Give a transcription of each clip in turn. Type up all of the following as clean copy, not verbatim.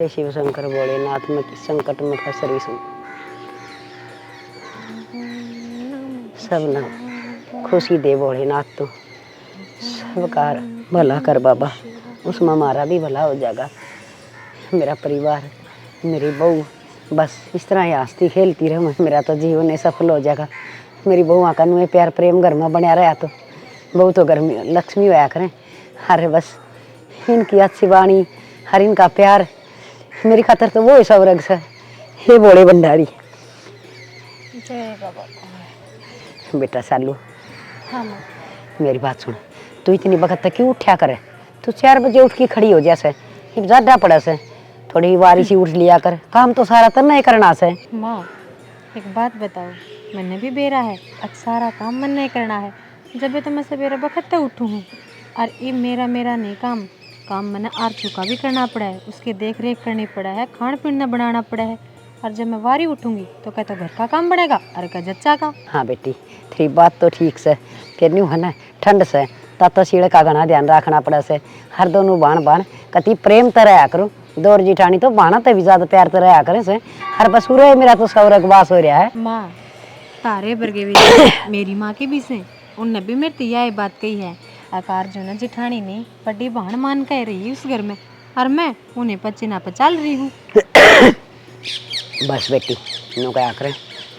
शिव शंकर भोलेनाथ में संकट में फंस रही हूँ। सब ना खुशी दे भोलेनाथ, तो सबका भला कर बाबा, उसमें हमारा भी भला हो जाएगा। मेरा परिवार, मेरी बहू, बस इस तरह ही हंसती खेलती रहे, मेरा तो जीवन सफल हो जाएगा। मेरी बहुआ का नुए प्यार प्रेम घर में बनया रहा तो बहू तो घर में लक्ष्मी होया करें। अरे बस इनकी अच्छी वाणी, हर इनका प्यार मेरी खातर तो वो ही स्वर्ग से। हे भोले भंडारी। जय बाबा। बेटा सालू, हाँ माँ। मेरी बात सुन, तू इतनी वक्त तक क्यों उठा करे? तू 4 बजे उठ के खड़ी हो जैसे ज्यादा पड़ा से, थोड़ी बारी सी उठ लिया कर, काम तो सारा तरना ही करना से। माँ एक बात बताओ, मैंने भी बेरा है, आज सारा काम मन नहीं करना है। जब भी तो मैं सवेरे वक्त उठू हूँ और ये मेरा नहीं काम मैंने आरचू का भी करना पड़ा है, उसकी देख रेख करनी पड़ा है, खान पीना बनाना पड़ा है। और जब मैं वारी उठूंगी तो क्या तो घर का काम बढ़ेगा और क्या जच्चा का। हाँ बेटी, तेरी बात तो ठीक से, फिर न्यू है ना ठंड से तो सीड़ का घना ध्यान रखना पड़ा से। हर दोनों बाण बाण कति प्रेम तरह करूँ, दौर जिठानी तो बाणा ते भी ज्यादा प्यार तरह करे से। हर बसूर है मेरा तो स्वर्ग वास हो रहा है। माँ तारे बरगे भी मेरी माँ के भी से, उनने भी मेरी तिया ये बात कही है। आकार जो ना जिठानी ने बड़ी बहन मान कह रही उस घर में, और मैं उन्हें पचीना पचाल रही हूँ। बस बेटी नो क्या करें,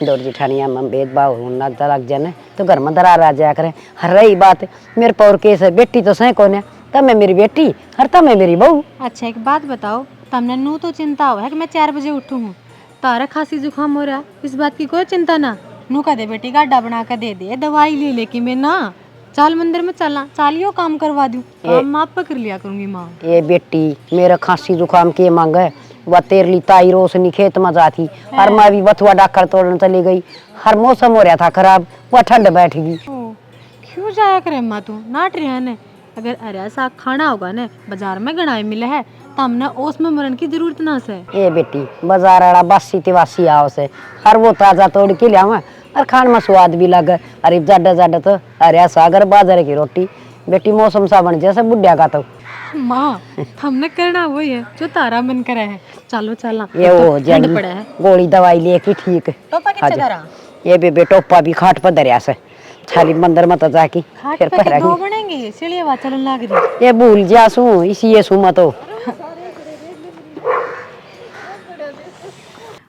दौर जिठानिया में भेदभाव होना लग जाने तो घर में दरार आ जाया करें। हर रही बात मेरे पौर केस है, बेटी तो सह कौन है, तब मैं मेरी बेटी हर तब मैं मेरी बहू। अच्छा एक बात बताओ, तमने नू तो चिंता हो है कि मैं 4 बजे उठू हूँ, तारा खांसी जुकाम हो रहा है, इस बात की कोई चिंता ना। नू कह दे बेटी गाड्डा बना कर दे दे, दवाई ले लेके मैं ना चाल मंदिर में चलना, चालियो काम करवा दूँ, काम माप कर लिया करूंगी माँ। ये बेटी मेरा खांसी जुकाम के मांग है, वह तेरली ताई रोशनी खेत में जाती और मैं भी बथुआ डाकर तोड़ने चली गई। हर मौसम हो रहा था खराब, वह ठंड बैठ गई। क्यों जाया करे माँ तू नाट रहा ने? अगर अरे साग खाना होगा ने बाजार में गणाई मिले है तो हमने ओस में मरन की जरूरत ना से। ये बेटी बाजार वाला बासी तिवासी आओ से, हर वो ताजा तोड़ के लिया और खान में स्वाद भी लगे। अरे ज्यादा ज्यादा तो अरे सागर बाजार की रोटी बेटी मौसम सा बन जैसे बुढ़िया का तो। माँ हमने करना वही है जो तारा मन करे है, चलो चलना। ये वो ठंड पड़ा है, गोली दवाई लेके ठीक टोपा कितने धरा? ये बेबे टोपा भी खाट पर दरिया से छाली मंदिर में तो जाकी खाट फिर पे दो बनेंगे सीढ़ी आवाज चलन लग रही। ये भूल जा सू इसी ये सुमा तो।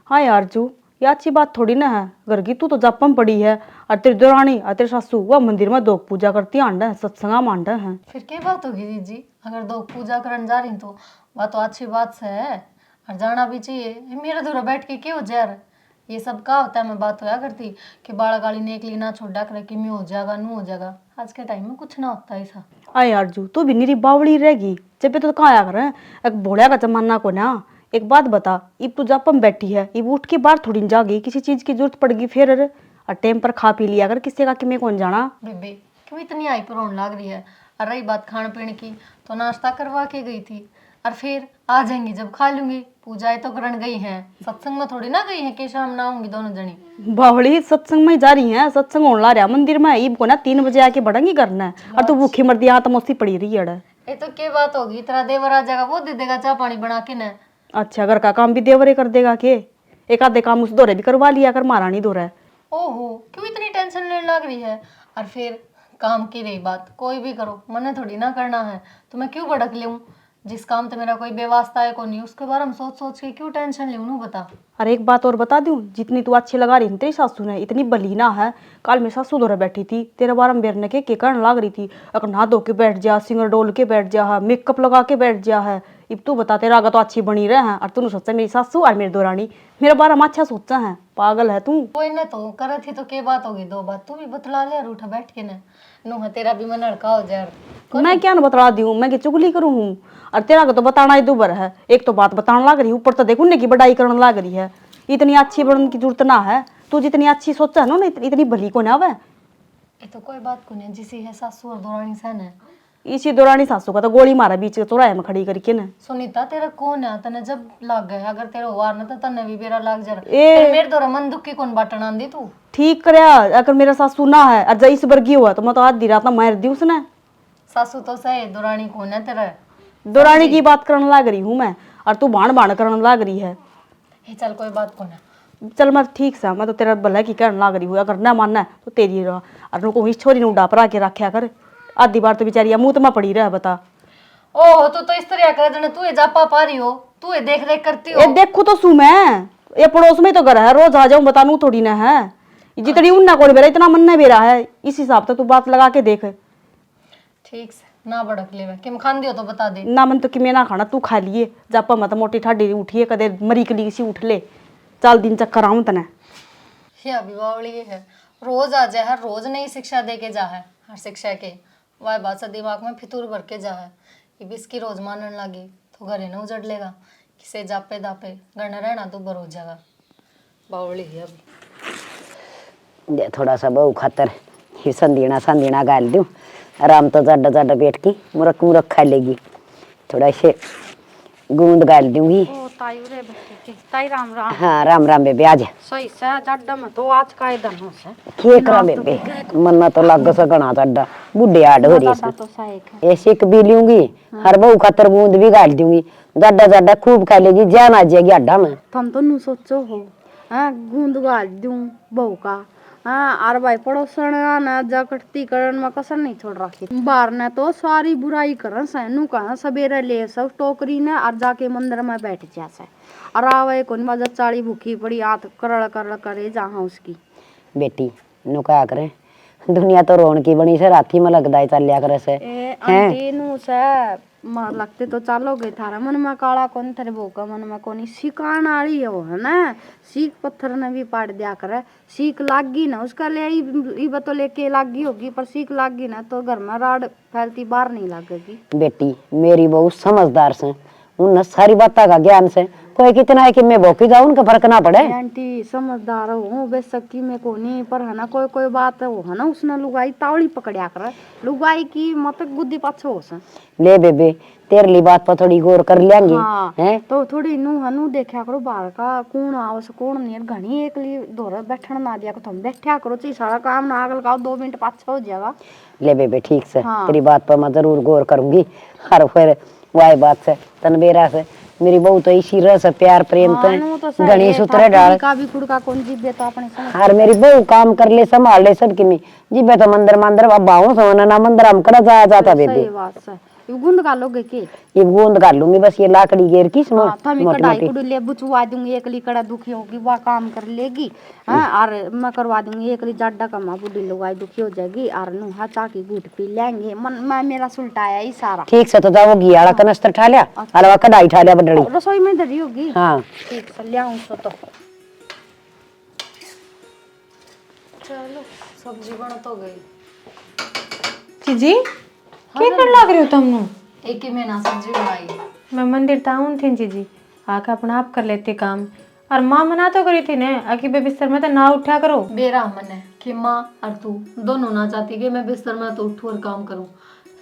हाँ यार जू, ये अच्छी बात थोड़ी ना है। घर की तू तो जापम पड़ी है और तेरी देरानी और तेरे सासू वह मंदिर में दो पूजा करती आंडा है, सत्संगा मांडा है। फिर क्या बात होगी दीदी, अगर दो पूजा करने जा रही तो वह तो अच्छी बात से है और जाना भी चाहिए। ये मेरे दूर बैठ के क्यों जा रहा, ये सब का होता है। मैं बात होया करती कि बाड़ा गाड़ी ने एक ली ना छोड़ा कर कि मैं हो जाएगा नू हो जाएगा, आज के टाइम में कुछ ना होता ऐसा। अरे यार जू, तू भी निरी बावड़ी रहेगी जब तो कहाँ आया कर, एक भोलिया का जमाना को ना। एक बात बता, इब तू जापम बैठी है, इब उठ के बाहर थोड़ी जागी, किसी चीज की जरूरत पड़ेगी फिर और टाइम पर खा पी लिया कर, किसी का कि मैं कौन जाना। बेबे क्यों इतनी आई पर रोन लग रही है? और रही बात खान पीने की, तो नाश्ता करवा के गई थी और फिर आ जाएंगी जब खा लूंगी। पूजाएं तो करण गई हैं, सत्संग में थोड़ी ना गई हैं कि शाम ना आऊंगी दोनों जनी। बावड़ी सत्संग में जा रही है, सत्संग होने ला रहा मंदिर में, इब को ना 3 बजे आके बढ़ेंगी करना है और तू भूखी मर दिया तो मस्ती पड़ी रही है। ये तो क्या बात होगी, तेरा देवर आ जाएगा, वो दे देगा चाय पानी बना के न। अच्छा घर का काम भी देवरे कर देगा के? एक आधे काम उस दौरे भी करवा लिया कर, मारा नहीं दौरा है। ओहो क्यों इतनी टेंशन लेने लग रही है? और फिर काम की रही बात, कोई भी करो मने थोड़ी ना करना है, तो मैं क्यों भड़क लूँ? जिस काम तो मेरा कोई बेवास्ता है को नहीं, उसके बारे में सोच सोच के क्यों टेंशन लूँ? बता। अरे एक बात और बता दूं, जितनी तू अच्छी लगा रही थी तेरी सासू ने, इतनी बलीना है। कल मेरी सासू दौरा बैठी थी, तेरे बारे में बेरने के करने लग रही थी, अगर नहा धो के बैठ जा, सिंगर डोल के बैठ जा है, मेकअप लगा के बैठ जा है। अब तू बता, तेरा आगा तो अच्छी बनी रहे हैं और तूने सोचा मेरी सासू और मेरी दौरानी मेरे बारे में अच्छा सोचा है? पागल है तू। कोई न तो करे थी तो क्या बात होगी, दो बात तू भी बतला ले, उठा बैठ के न नू है तेरा भी मन अड़का हो जाए। मैं क्या न बतला दी हूँ, मैं क्या चुगली करूँ हूँ? और तेरा का तो बताना ही दुबर है, एक तो बात बताने लग रही, ऊपर तो देखो की बड़ाई करने लग रही है। इतनी अच्छी बनने की जरूरत ना है, तू जितनी अच्छी सोचा है ना इतनी भली को ना वह। ये तो कोई बात को नहीं, जिसी है सासू और दौरानी सहन है। इसी दौरानी सासू का तो गोली मारा बीच चौराहे में खड़ी करके ना। सुनीता तेरा कौन है, तने जब लाग गए, अगर तेरा हुआ ना तो तने भी बेरा लाग जा ए मेरे दौरा मन दुखी कौन बाटन आंदी तू। ठीक करया, अगर मेरा सासू ना है और जईस वर्गी हुआ तो मैं तो आधी रात में मार दी उसने। सासू तो सही, दौरानी कौन है तेरा? दौरानी की बात करने लग रही हूँ मैं। और तू बाण बाण करने लाग रही है। हे चल कोई बात को ना। चल मैं ठीक सा, मैं तो तेरा भला की कहने लाग रही हूँ, अगर ना मानना है तो तेरी रहा। और नुको इस छोरी ने डापरा के रखा कर, आधी बार तो बेचारी मुंह तो मैं पड़ी रहा। बता ओह तो इस तरह कर जने तू ये जापा पा रही हो, तू ये देख देख करती हो। ये देखू तो सू मैं, ये पड़ोस में तो घर है, रोज आ जाऊं बतानू थोड़ी ना है। जितनी उन्ना कौन बेरा इतना मन नहीं बेरा है, इस हिसाब से तू बात लगा के देख। ठीक से ना भड़क ले, किम खान दियो तो बता दे ना मन तो कि मैं ना खाना, तू खा लिए जापा मत मोटी ठाडी उठिए कदे मरी कली सी उठ ले, चल दिन चक्कर आऊं तने। ये अभी बावली है, रोज आ जाए, हर रोज नई शिक्षा दे के जा है, हर शिक्षा के वह बात से दिमाग में फितूर भर के जा है। ये भी इसकी रोज मानने लगी तो घरे न उजड़ लेगा, किसे जापे दापे घर न रहना तो बर हो जाएगा। बावली है अभी दे थोड़ा सा बहु खातर ही संदीना गाल दूँ, आराम तो ज़्यादा बैठ की मुरक मुरक खा लेगी। थोड़ा से गूंद गाल दूंगी। ताई राम राम। हाँ राम राम बेबे आज सही से जड्डा में तो आज का इधर हो से के करा बेबे, मन्ना तो लग सकना ज़्यादा बुढ़े आड़ हो रही तो सही है। ऐसे भी लूंगी, हर बहु खातर गूंद भी गाल दूंगी, ज़्यादा खूब खा लेगी, जान आ जाएगी अड्डा में। तुम तो नु सोचो हो हाँ गूंद गाल दूं बहू का हाँ, और भाई पड़ोसन ना जकटती करन में कसर नहीं छोड़ रखी। बाहर ने तो सारी बुराई करन सैनू कहा सवेरे ले सब टोकरी ने और जाके मंदिर में बैठ जासे और आवे कौन बाजा चाली भूखी पड़ी आत करड़ करड़ करे जहाँ उसकी बेटी नु क्या करे, दुनिया तो रोन की बनी से राती में लगदा है चलिया करे से आंटी नु से मार लगते तो चालोगे थारा मन में काला कौन तेरे भूखा मन में कोनी सिकान आड़ी है ना, सीख पत्थर ने भी पाट दिया करे, सीख लागी ना उसका ले ई तो लेके लागी होगी, पर सीख लागी ना तो घर में राड फैलती बाहर नहीं लगेगी। बेटी मेरी बहू समझदार से, उन सारी बातों का ज्ञान से, कोई कितना है कि मैं भौकी जाऊं उनका फर्क ना पड़े। आंटी समझदार हो बेशक्की में कोनी, पर है ना कोई बात हो है ना उसने लुगाई तावड़ी पकड़िया कर, लुगाई की मत गुद्दी पाछो हो से। ले बेबे तेरे ली बात पर थोड़ी गौर कर लेंगे। हाँ, हैं तो थोड़ी नू देखा करो बाहर का कौन आवस कौन नहीं, घनी एक ली दोरा बैठन ना दिया को तुम बैठा करो, ची सारा काम ना आगल का 2 मिनट पाछा हो जाएगा। ले बेबे ठीक से हाँ। तेरी बात पर मैं जरूर गौर करूंगी, और फिर वाई बात से तनबेरा से मेरी बहू तो इसी रस प्यार प्रेम तो गणेश उतरे डाल का भी कुड़ का कौन जीबे तो अपने समझ। हर मेरी बहू काम कर ले संभाल ले सबकी में जीबे तो मंदिर अब बाहू सोना ना मंदिर हम करा जाता बेबे। सही बात है, ये गुंद का लोगे के ये गूंद कर लूंगी बस, ये लाकड़ी गेर की हाँ, थमी मोटी कढ़ाई मोटी कुड़ ले बुचवा दूंगी, एक ली कड़ा दुखी होगी वह काम कर लेगी हाँ, और मैं करवा दूंगी एक ली जाडा कमा बुढ़ी लुगाई दुखी हो जाएगी, और नुहा चा की घूट पी लेंगे मन मैं मेरा सुलटाया ही सारा। ठीक से तो जाओ घियाड़ा कनस्तर ठा लिया, हलवा कढ़ाई ठा लिया बडड़ी। रसोई में धरी होगी हाँ ठीक से लियाऊं सो तो। चलो सब्जी बन तो गई। जी क्या कर लग रही हो तुम? एक ही महीना सब्जी बनाई। मैं मंदिर ताऊं थी जी आके अपना आप कर लेते काम, और माँ मना तो करी थी ने आके बे बिस्तर में तो ना उठा करो। बेरा मन है कि माँ और तू दोनों ना चाहती कि मैं बिस्तर में तो उठूं और काम करूं,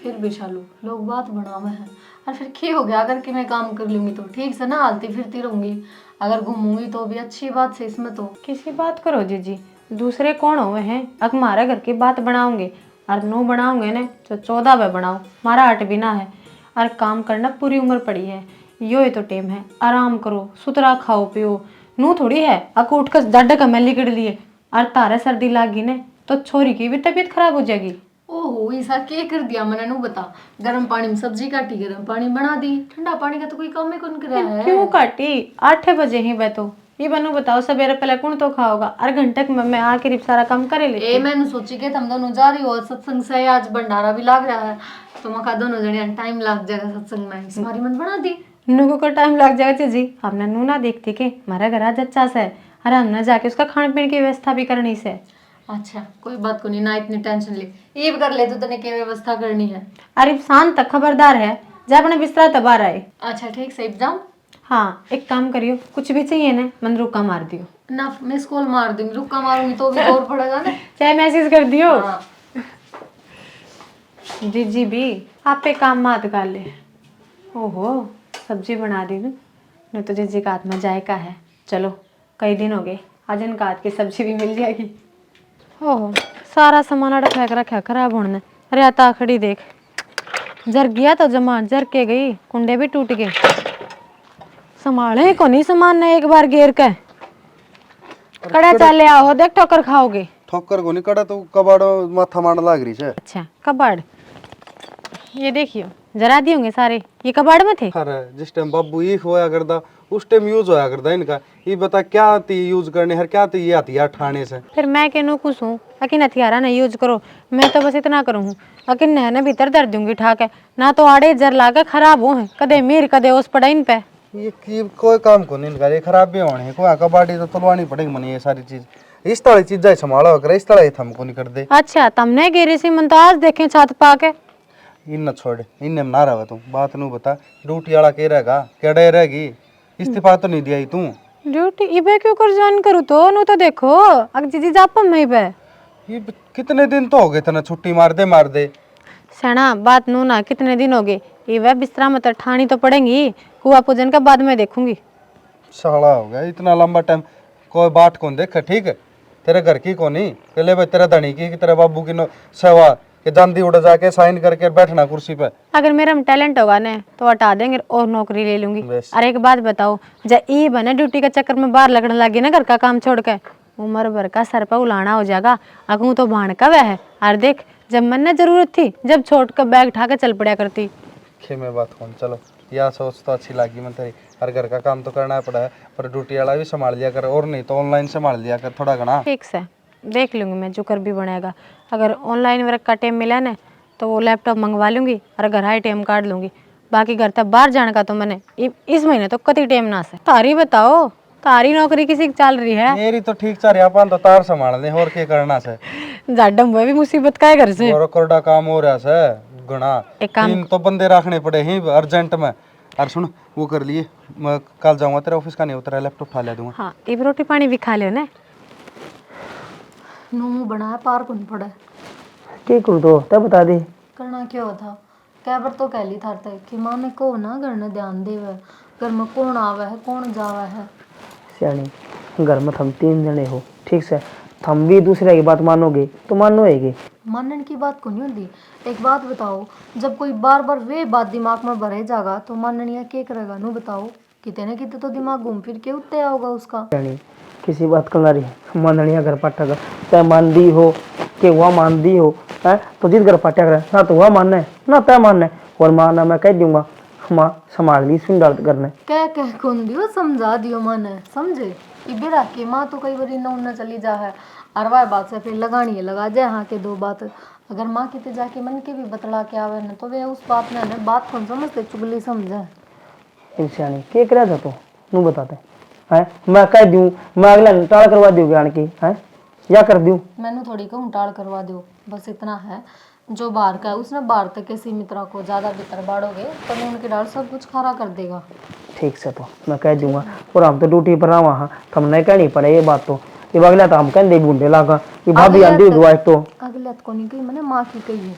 फिर भी शालू लोग बात बनावे हैं, और फिर क्या हो गया अगर कि मैं काम कर लूंगी तो ठीक से ना हालती फिरती रहूंगी, अगर घूमूंगी तो भी अच्छी बात है इसमें तो। किसी बात करो जी दूसरे कौन हुए हैं, अब हमारे घर की बात बनाओगे और नो बनाओगे ने तो 14 पे बनाओ, हमारा 8 भी ना है, और काम करना पूरी उम्र पड़ी है, यो तो टेम है आराम करो सुतरा खाओ पियो, नू थोड़ी है अक उठ कर जड्डा का मैली कर लिए, और तारे सर्दी लागी ने तो छोरी की भी तबीयत खराब हो जाएगी। ओहो ऐसा क्या कर दिया मैंने नू बता, गर्म पानी में सब्जी काटी गर्म पानी बना दी, ठंडा पानी का तो कोई काम ही कौन कर रहा है। क्यों काटी 8 बजे ही बैठो, ये बनू बताओ सवेरे पहले कौन तो खाओगा, और घंटे मैं आके सारा काम करे ले। ए मैंने सोची कि तुम दोनों जा रही हो सत्संग से, आज भंडारा भी लग रहा है तो मैं कहा दोनों जने टाइम लग जाएगा सत्संग में, तुम्हारी मन बना दी। नू को टाइम लग जाएगा जी, हमने नू ना देखती के हमारा घर आज अच्छा से, अरे हमने जाके उसका खाने पीने की व्यवस्था भी करनी से। अच्छा कोई बात को नहीं ना इतनी टेंशन ले, ये भी कर ले तो तने क्या व्यवस्था करनी है। अरे शांत तक खबरदार है, जा अपने बिस्तरा तबा रहे। अच्छा ठीक से जाऊँ। हाँ एक काम करियो, कुछ भी चाहिए ना मन रुका मार दियो ना, मैं स्कूल मार दूंगी, रुका मारूंगी तो भी और पड़ेगा ना। चाहे मैसेज कर दियो। हाँ। जी भी आप पे काम मत कर ले। ओहो सब्जी बना दी नहीं तो जीजी का हाथ में जायका है, चलो कई दिन हो गए आज इनका हाथ की सब्जी भी मिल जाएगी। ओहो सारा सामान रखा खराब होने, अरे आता खड़ी देख जर गया तो जमा जर के गई, कुंडे भी टूट गए। संभाले को नहीं सामान ने एक बार गिर के कड़ा चले आओ देख ठोकर खाओगे। ठोकर को नहीं कड़ा तो कबाड़ माथा मारने लाग रही है। अच्छा कबाड़, ये देखियो जरा दिए होंगे सारे, ये कबाड़ में थे। अरे जिस टाइम बाबू ये होया करता उस टाइम यूज होया करता इनका। ये बता क्या आती यूज करने हर क्या आती ये हथियार ठाने से। फिर मैं कहूँ कुछ हूँ अकिन हथियारा नहीं यूज करो, मैं तो बस इतना करूँ अकिन नहने भीतर दर दूंगी ठा के ना तो आड़े जर लागे खराब हो है कदे मीर कदे उस पड़ा इन पे। ये की कोई काम को नहीं इनका, ये खराब भी होने को कबाड़ी तो तुलवानी पड़ेगी मनी ये सारी चीज। इस तरह चीजें संभाला कर इस तरह थमको नहीं कर दे। अच्छा तुमने गिरी सी मन तो आज देखे छत पा के। इन छोड़ इन ना रहा तू बात नू बता ड्यूटी वाला के रहेगा केड़े रहेगी इस्तीफा तो नहीं दिया तू। ड्यूटी इबे क्यों कर ज्वाइन करूँ तो नु तो देखो अग जीजी जापम में इबे। ये कितने दिन तो हो गए तना छुट्टी मार दे सना बात नू ना कितने दिन हो गए इबे बिस्तरा में तो ठानी तो पड़ेंगी, हुआ पूजन का बाद में देखूंगी। साला हो गया इतना लंबा टाइम कोई बात कौन देखे ठीक है तेरे घर की को नहीं पहले भाई तेरा धनी की तेरे बाबू की सेवा के जल्दी उड़ जाके साइन करके बैठना कुर्सी पे। अगर मेरा में टैलेंट होगा ना तो हटा देंगे और नौकरी ले लूंगी। बस। अरे एक बात बताओ जब ई बने ड्यूटी के चक्कर में बाहर लगने लगी ना घर का काम छोड़ के उम्र भर का सर पर उलाना हो जाएगा। अगू तो भाण का वह है और देख जब मन ने जरूरत थी जब छोड़ कर बैग उठा के चल पड़ा करती। खेमे बात कौन चलो यह सोच तो अच्छी लगी मैं तेरी। हर घर का काम तो करना पड़ा है पर ड्यूटी वाला भी संभाल लिया कर और नहीं तो ऑनलाइन संभाल लिया कर थोड़ा घना। ठीक से देख लूंगी मैं जो कर भी बनेगा। अगर ऑनलाइन वर्क का टाइम मिला ना तो वो लैपटॉप मंगवा लूंगी और घर आई टाइम काट लूंगी। बाकी घर तक बाहर जाने का तो मैंने इस महीने तो कति टाइम ना से। तारी बताओ तारी नौकरी किसी की चल रही है? मेरी तो ठीक चल रही है अपन तो तार संभाल ले और क्या करना से। जाडम वो भी मुसीबत का है घर से। और कोरडा काम हो रहा से घना एक काम तीन तो बंदे रखने पड़े हैं अर्जेंट में। और सुन वो कर लिए मैं कल जाऊंगा तेरे ऑफिस का नहीं उतरा लैपटॉप उठा ले दूंगा। हाँ इब रोटी पानी भी खा लियो ना। नू बना है पार कौन पड़ा है की कर दो तब बता दे। करना क्या था कैबर तो कह ली था कि माँ ने को ना घर ने ध्यान देवे घर में कौन आवे है कौन जावे है। सियानी घर में थम 3 जने हो ठीक से थम भी दूसरे की बात मानोगे तो मानोगे। मानने की बात को नहीं होती। एक बात बताओ जब कोई बार बार वे बात दिमाग में भरे जागा तो माननीय क्या करेगा नू बताओ। कितने न कितने तो दिमाग घूम फिर के उठते होगा उसका। सियानी किसी बात कर रही माननिया घर पाटा का चाहे मानदी हो कि वह मानदी हो है तो जिस घर पाटा कर ना तो वह मानना है ना तय मानना है और माना मैं कह दूंगा माँ संभाल ली सुन डाल करने कह कौन दियो समझा दियो माने समझे इबे रख के माँ तो कई बार न चली जा है और वह बात से फिर लगानी है लगा जाए हाँ के दो बात। अगर माँ कितने जाके मन के भी बतला के आवे न तो वे उस बात ने बात कौन समझते चुगली समझे। सियानी के करा था तो नू बताते है मैं कह दूं मैं अगला टाल करवा दूँ ज्ञान की है या कर दूं। मैंने थोड़ी कहूँ टाल करवा दो बस इतना है जो बाहर का है उसने बाहर तक के सीमित रखो ज़्यादा भीतर बाढ़ोगे तो मैं उनके डाल सब कुछ खारा कर देगा। ठीक से तो मैं कह दूंगा और हम तो ड्यूटी पर रहा वहाँ तो हम नहीं कहनी पड़े ये बात तो ये अगला तो हम कहते बूढ़े लागा कि भाभी आंधी दुआ तो अगले को नहीं कही मैंने माँ की कही है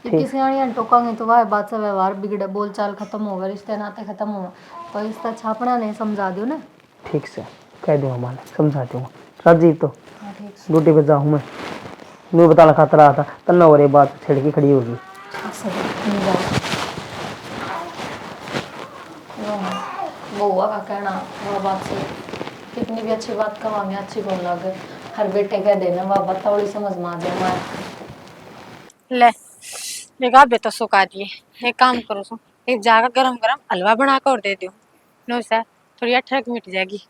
कि किसी आने टोकांगे तो वह बात से व्यवहार बिगड़े बोल चाल खत्म होगा रिश्ते नाते खत्म होगा तो इसका छापना नहीं समझा दो ना। ठीक से कह दूंगा माने समझा दूंगा राजीव तो हाँ ठीक ड्यूटी पर जाऊँ मैं नू बताना खाता रहा था तन्ना और ये बात छिड़की खड़ी होगी। बउआ का कहना वह बात से कितनी भी अच्छी बात कमा में अच्छी कौन लगे हर बेटे कह देना वह बात थोड़ी समझ में आ जाए। ले बेगा बे तो सुखा दिए। एक काम करो सो एक जागा गरम गरम हलवा बना कर और दे दो नो सर थोड़ी अठरक मिट जाएगी।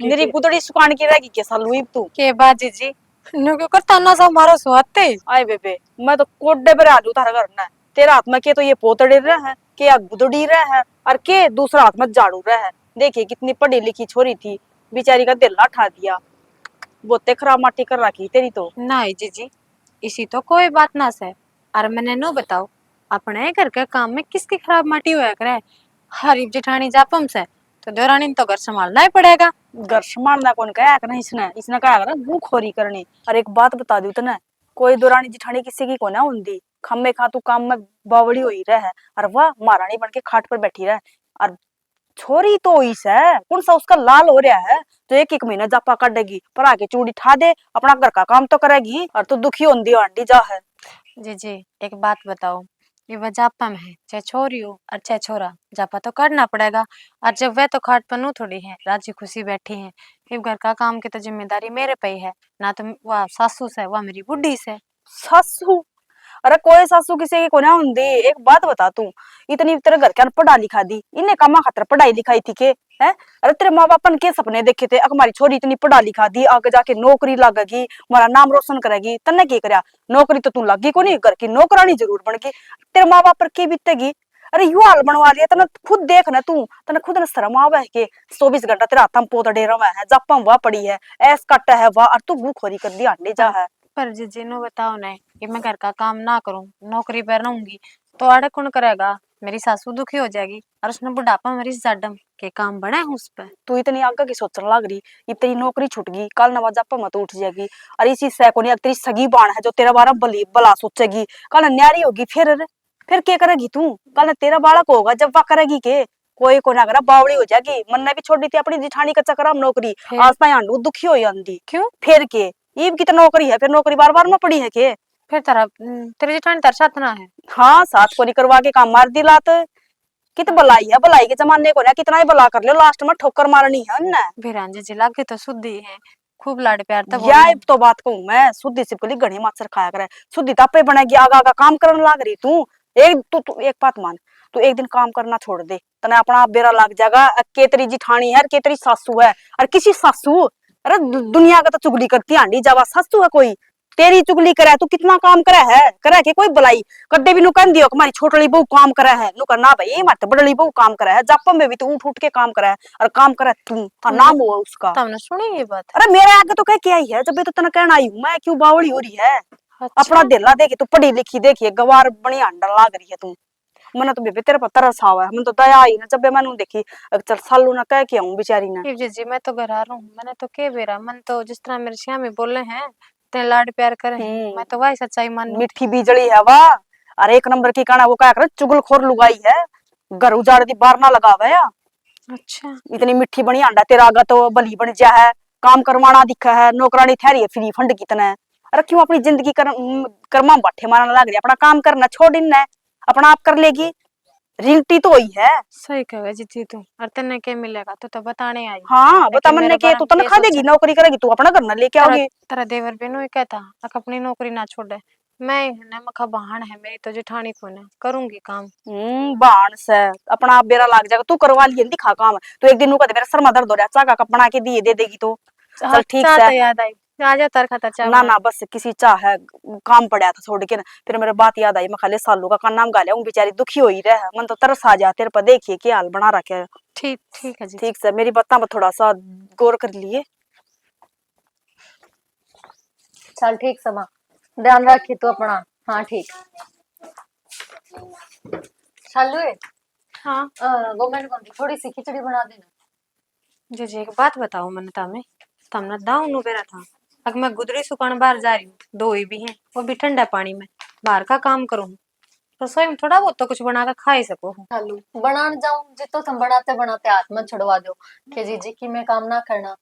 मेरी पुतड़ी सुकान की रहेगी क्या सालू ही तू के बाद जीजी नो क्यों कर ताना सा मारो सुहाते। आए बेबे मैं तो कोड्डे पर आलू थारा करना है तेरा हाथ में के तो ये पोतड़ी रहा है के गुदड़ी रहा है और के दूसरा हाथ में झाड़ू रहा है। देखिए कितनी पढ़ी लिखी छोरी थी बेचारी का दिल उठा दिया बोते खराब माटी कर रखी तेरी तो। नहीं जीजी इसी तो कोई बात ना से और मैंने नो बताओ अपने घर के काम में किसकी खराब माटी हुआ करे हरीफ जेठानी जापम से तो देवरानी तो घर संभालना ही पड़ेगा। घर संभालना कौन कहा करना इसने कहा करना भूखोरी करनी। और एक बात बता दू तने कोई दौरानी जिठानी किसी की कोना हुंदी खम्मे खा तू काम में बावड़ी हुई रहे और वह महारानी बन के खाट पर बैठी रहे और छोरी तो इस है कौन सा उसका लाल हो रहा है तो एक एक महीना जापा काटेगी पर आके चूड़ी ठा दे अपना घर का काम तो करेगी और तू दुखी होंदी आंटी जा है। जी एक बात बताओ ये वह जापा में है, चाहे छोरी हो और चाहे छोरा, जापा तो करना पड़ेगा। और जब वह तो खाट पनू थोड़ी है, राजी खुशी बैठी है। फिर घर का काम की तो जिम्मेदारी मेरे पे ही है ना, तो वह सासू से, वह मेरी बुढ़ी से। सासू? अरे कोई सासू किसी की को ना होंदी। एक बात बता तू, इतनी तेरे घर के पढ़ा लिखा दी, इन्हें कामा खातर पढ़ाई लिखाई थी के? है? अरे तेरे माँ बाप ने के सपने देखे थे, हमारी छोरी इतनी पढ़ा लिखा दी, आगे जाके नौकरी लगेगी, हमारा नाम रोशन करेगी। तन्ने के करया? नौकरी तो तू लगी को नहीं, घर की नौकरानी जरूर बन गई। तेरे माँ बाप पर के बीतेगी? अरे यू हाल बनवा लिया तने, खुद देख ना तू, तने खुद ने शर्म आवे के 24 घंटा तेरा हाथ में पोतड़े रवा है, जापा वह पड़ी है, ऐस कट है वह, और तू भूखोरी कर दी अंडे जा है। पर जीजी नो बताओ ना कि मैं घर का काम ना करूं, नौकरी पर रहूंगी तो आड़े कौन करेगा? मेरी सासू दुखी हो जाएगी और उसने बुढ़ापा मेरी जाडम के काम बने हैं उस पर। तू इतनी आगे की सोचने लग रही, इतनी नौकरी छूट गई, कल नवाजा पर मत उठ जाएगी। और इसी से को नहीं, तेरी सगी बाण है जो तेरा बारा बली भला सोचेगी, कल न्यारी होगी, फिर क्या करेगी तू? कल तेरा बालक होगा जब वह करेगी के? कोई को ना करा, बावड़ी हो जाएगी। मन ने भी छोड़ दी थी अपनी जिठानी का चक्कर हम नौकरी, फिर आज तक आंडू दुखी हो आंदी। क्यों? फिर के ईब की तो नौकरी है, फिर नौकरी बार बार में पड़ी है के? फिर तेरी जेठानी तेरे साथ ना है? हाँ, साथ को नहीं करवा के काम मार दी लात। कित भलाई है, भलाई के जमाने को ना कितना ही भला कर लो, लास्ट में ठोकर मारनी है उनने। भिरान जी लागे तो शुद्धि है, खूब लाड प्यार तब यह तो बात कहूं मैं, शुद्धि सिपकली घनी माचर खाया करे, शुद्धि तापे बनेगी, आगा आगा काम करने लाग रही तू। तू एक बात मान, तू एक दिन काम करना छोड़ दे, तने अपना आप बेरा लग जाएगा। के तेरी जिठानी है, के तेरी सासू है, और किसी सासू, अरे दुनिया का तो चुगली करती आंडी जावा, सासू है कोई तेरी चुगली करे? तू कितना काम करे के कोई भलाई कड्डे भी नु कह दियो हमारी छोटली बहू काम करे है, नु करना भाई हमारी तो बड़ली बहू काम करे है, जापा में भी तू उठ उठ के काम करे है, और काम करे तू, और नाम हुआ उसका। तुमने सुनी ये बात? अरे मेरे आगे तो कह के आई है, जब भी तो तने कहना आई हूं मैं, क्यों बावड़ी हो रही है? अच्छा। अपना दिला देखी, तू पढ़ी लिखी देखी, गवार बड़ी अंडा लाग रही है तू। मैंने तो बेबे तेरे पर तरस आवा है, मैंने तो दया आई ना जब भी मैंने देखी। चल सालू ना कह के आऊं बेचारी ने। जी मैं तो घर आ रहा हूँ, मैंने तो के बेरा मन तो जिस तरह मेरे श्यामी बोले हैं ते लाड प्यार करे हैं, मैं तो वही सच्चाई मान। मिठी बीजड़ी है वाह, अरे एक नंबर की काना वो क्या करे, चुगलखोर लुगाई है, घर उजाड़ दी बार ना लगावे या। अच्छा। इतनी मिठी बनी अंडा, तेरा आगा तो बली बन जा है, काम करवाना दिखा है, नौकरानी ठहरी है फ्री फंड कितना है। अरे क्यों अपनी जिंदगी कर्मा बाठे मारने लग रही है? अपना काम करना छोड़ इनने, अपना आप कर लेगी, रिंगटी तो हुई है। सही कहे जीती तू, और तेने के मिलेगा तो बताने आई। हाँ बता, लेकिन मन मेरे ने के बारे तू में तनख्वाह देगी, नौकरी करेगी, तू अपना घर ना लेके तेरा आओगी। तेरा देवर बेनो ही कहता अक अपनी नौकरी ना छोड़े, मैं ने मखा बहान है मेरी तो जेठानी को ने करूंगी काम। बाण से अपना आप बेरा लाग जाएगा, तू करवा लिए दिखा काम। तो एक दिन नु कहते मेरा सर में दर्द हो रहा है, चाह का बना के दिए दे देगी तो चल ठीक चाह से। तो याद आई, आ जा तार खाता चाह ना बना। ना बस किसी चाह है, काम पड़ा था छोड़ के ना, फिर मेरे बात याद आई, मैं खाली सालू का नाम गा लिया, बेचारी दुखी हो ही रहा, मन तो तरस आ जा तेरे पर, देखिए क्या हाल बना रखे है। ठीक ठीक है जी। ठीक से मेरी बातों पर थोड़ा सा गौर कर लिए। चल ठीक समा, ध्यान रखी तू अपना। हाँ ठीक। शालू हाँ वो मैंने कौन थोड़ी सी खिचड़ी बना देना। जी एक बात बताओ मैंने तमे, तमने दाऊ नु बेरा था अगर मैं गुदरी सुखाने बाहर जा रही हूँ, दो ही भी हैं वो भी ठंडा पानी में, बाहर का काम करूँ, रसोई में थोड़ा बहुत तो कुछ बना कर खा ही सको। शालू बनाने जाऊं जितो तुम बनाते बनाते हाथ मत छुड़वा दो कि जी की मैं काम ना करना,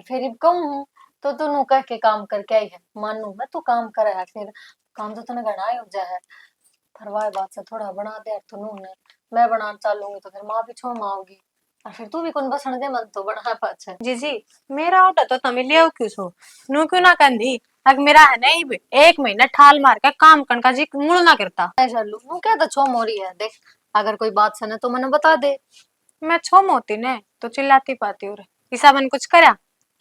फिर अब कहूं तो तू नु कह के काम करके आई है, मानू मैं तू काम करे है, फिर काम तो तूने घना ही हो जाए है, परवाह बात से थोड़ा बना दे यार तू ने, मैं बनाना चालूंगी तो फिर माँ भी छोड़ माओगी, और फिर तू भी कौन बसण दे मन तो बना पाछे। जी मेरा ऑर्डर तो तमिल ले क्यों सो, नु क्यों ना कंदी अगर मेरा है नहीं भी 1 महीना ठाल मार के काम करने का जी मुड़ ना करता। ऐ शालू नु क्या तो छो मोरी है, देख अगर कोई बात सने तो मैंने बता दे। मैं छोम होती ने तो चिल्लाती पाती हूँ, ईसा मन कुछ करा,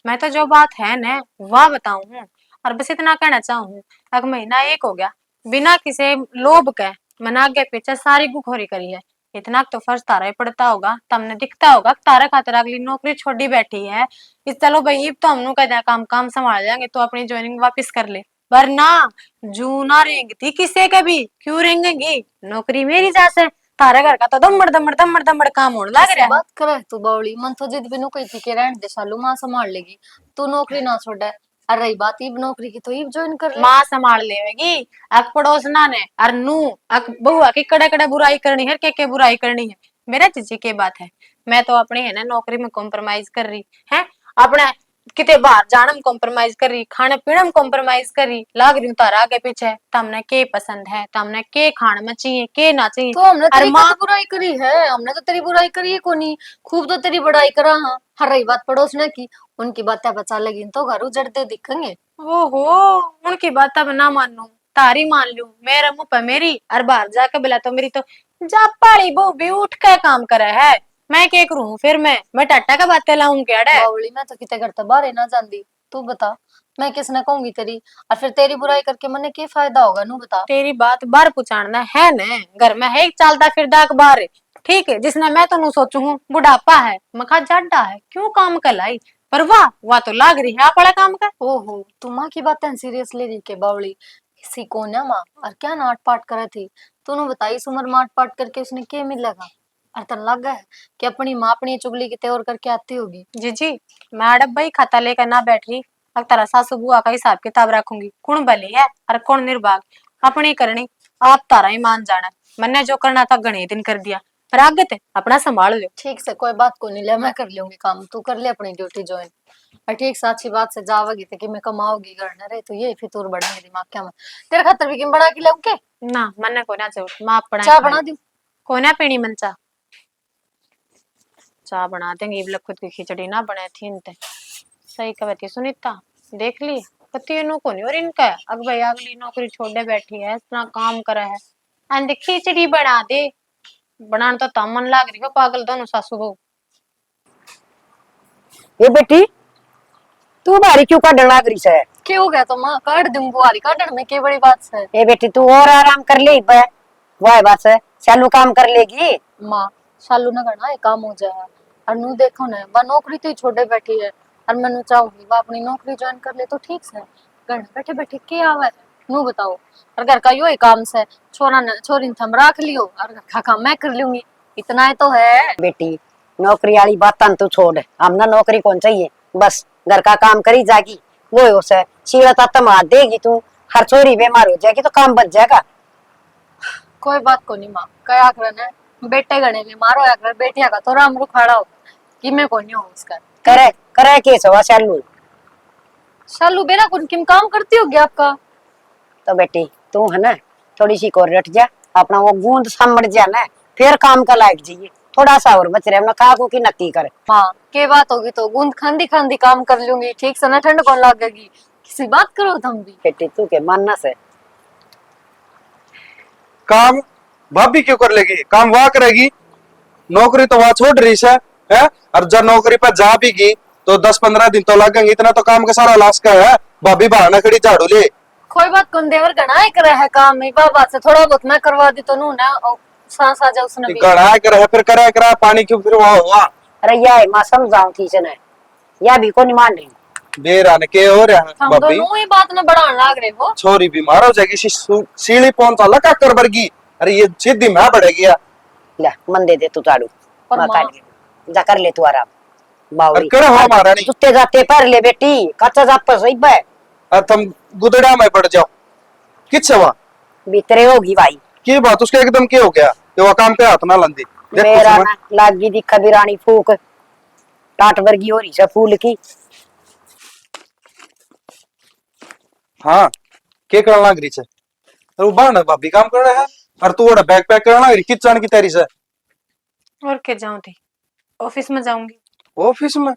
मैं तो जो बात है न वह बताऊं हूँ, और बस इतना कहना चाहूँ अगर महीना 1 हो गया बिना किसी लोभ के मैंने आगे पीछे सारी गुखोरी करी है, इतना तो फर्ज तारा ही पड़ता होगा, तमने दिखता होगा तारा खातिर अगली नौकरी छोड़ी बैठी है, इस चलो भाई अब तो हमनु कहते काम काम संभाल जाएंगे तो अपनी ज्वाइनिंग वापस कर ले, वरना जू ना रेंगती किसे के भी क्यों रेंगेगी, नौकरी मेरी जैसे तारे घर का तो दमड़ दमड़ दमड़ दमड़ काम होने लग रहा है। बात करे तू बावली मन तो जिद बिनु कही थी कि रहने दे शालू माँ संभाल लेगी, तू नौकरी ना छोड़े, और रही बात ईब नौकरी की तो ईब ज्वाइन कर ले। माँ संभाल लेगी, अक पड़ोसना ने और नू अक बहुआ की कड़े कड़े बुराई करनी है, के बुराई करनी है, मेरा जीजी के बात है, मैं तो अपनी है ना नौकरी में कॉम्प्रोमाइज कर रही है, अपने किते बाहर जाने में कॉम्प्रोमाइज करी, खाने पीने में कॉम्प्रोमाइज करी, लाग रही हूँ तारा आगे पीछे। तमने के पसंद है, तमने के खाने में चाहिए, के ना चाहिए। तो हमने अरे तेरी माँ, तो बुराई करी है, हमने तो तेरी बुराई करी है कोनी, खूब तो तेरी बड़ाई करा। हाँ, हर रही बात पड़ोसने की, उनकी बातें बचा लेगी तो घर उजड़ते दिखेंगे। ओहो, उनकी बात अब ना मानू, तारी मान लू। मेरे मुंह पे मेरी, और बाहर जाके बोला तो मेरी तो जा पाड़ी बहू भी उठ के काम करे है। मैं क्या करूं फिर? मैं टाटा का बातें लाऊं क्या डे? बावली, मैं तो किते घर बाहर ना जाती। तू बता, मैं किसने कहूंगी तेरी? और फिर तेरी बुराई करके मने क्या फायदा होगा? नू बता। तेरी बात बार पुचाड़ना है न, घर में है एक चलता फिरदा अखबार, ठीक है, जिसने मैं तो नु सोचू हूँ बुढ़ापा है, मखा जाडा है, क्यों काम कलाई, पर वाह तो लाग रही है आपड़ा काम का। ओहो, तू माँ की बातें सीरियस ले रही के बावली? किसी को ना माँ, और क्या नाट पाट करे थी? तूने बताई इस उम्र माट पाट करके उसने क्या मिलेगा? और तन लग है कि अपनी माँ अपनी चुगली की तेवर करके आती होगी। जी, मैडम भाई खाता लेकर ना बैठ रही। अब तारा सासू बुआ का हिसाब किताब रखूंगी, कौन भली है और कौन निर्भाग, अपनी करनी, आप तारा ही मान जाना। मैंने जो करना था गणे दिन कर दिया, पर आगे ते अपना संभाल लो। ठीक से कोई बात को नहीं ले, मैं कर लूंगी काम, तू कर ले अपनी ड्यूटी ज्वाइन। और ठीक से अच्छी बात से जावगी थे कि मैं कमाओगी घर न रहे तो ये फितूर बढ़ेंगे दिमाग क्या में। तेरे खातर भी किम बना के लाऊं के? ना मन्ने को ना चाहिए, माँ अपना चाय बना दूं? को ना पीनी मन चा, चाह बना देंगे। इबले खुद की खिचड़ी ना बने थी इनते। सही कहती सुनीता, देख ली पति नु को नहीं और इनका अग भाई अगली नौकरी छोड़े बैठी है, इतना काम करे है, अंदर खिचड़ी बना दे। बनाने तो तमन लाग रही हो पागल दोनों सासू बहू। ये बेटी तू बारी क्यों काटने लाग रही है? क्या हो गया? तो माँ काट दूं, बुआरी काटने में क्या बड़ी बात है? ये बेटी तू और आराम कर ले, वह बात है, चालू काम कर लेगी। माँ, शालू न करना एक काम हो जाए। और नू देखो ना, वह नौकरी तो ही छोड़े बैठी है, और मैं चाहूंगी वह अपनी नौकरी ज्वाइन कर ले तो ठीक है। घर बैठे बैठे क्या आवे? नू बताओ। और घर का यो ही काम से, छोरा ने छोरी ने थम रख लियो और घर का काम मैं कर लूंगी, इतना ही तो है। बेटी नौकरी वाली बात तू छोड़, हमने नौकरी कौन चाहिए, बस घर का काम करी जागी, वो उसे सीढ़ा तमा देगी तू, हर छोरी बीमार हो जाएगी तो काम बच जाएगा। कोई बात को नहीं माँ, कया करना बेटे गणे बीमार होया कर, बेटिया का तो राम रुखाड़ा हो कि मैं को नहीं हो उसका। करे करे के सवा चालू। शालू बेरा कुन किम काम करती होगी आपका? तो बेटी तू है ना थोड़ी सी को रट जा, अपना वो गूंद समझ जा ना, फिर काम का लायक जाइए, थोड़ा सा और बच रहे कहा को की नक्की कर। हाँ, के बात होगी तो गूंद खांदी खांदी काम कर लूंगी, ठीक से ना ठंड कौन लगेगी, किसी बात करो तुम भी। बेटी तू के मानना से काम भाभी क्यों कर लेगी? काम वहां करेगी, नौकरी तो वहां छोड़ रही है? और जब नौकरी पर जा भी गई तो 10-15 दिन तो लगेंगे, इतना तो काम का सारा लाश का है। भाभी बहाना खड़ी झाड़ू ले। कोई बात कौन देवर गणा है करे है काम में, बाबा से थोड़ा बहुत मैं करवा दी तो नू ना सांस आ जा उसने भी। गड़ा कर फिर करा पानी क्यों फिर वहां हुआ? अरे या मां समझाऊं थी से या भी को नहीं मान रही। बेरान के हो रहा है हम भाभी, दोनों ही बात में बढ़ाने लाग रहे हो। छोरी बीमार हो जाएगी, सीढ़ी पहुंचा लगा कर बरगी, अरे ये सीधी मैं बढ़ेगी यार। ले मन दे दे तू झाड़ू, और मां माँ, काट जा कर ले तू आराम। बावड़ी अरे हो हमारा नहीं, जुत्ते जाते पर ले बेटी, कच्चा जाप पर सही बे और तुम गुदड़ा में पड़ जाओ। किस हुआ भीतरे होगी भाई। की बात? उसका एकदम क्या हो गया कि वो काम पे हाथ ना लंदी? मेरा ना लागी दिखा बिरानी फूक, टाट वर्गी हो रही से फूल की। हाँ के करना लग रही है? तो वो बाण भाभी काम कर रहा है और तू वो बैग पैक करना लग रही किचन की तैयारी से। और क्या जाऊं थी, ऑफिस में जाऊंगी। ऑफिस में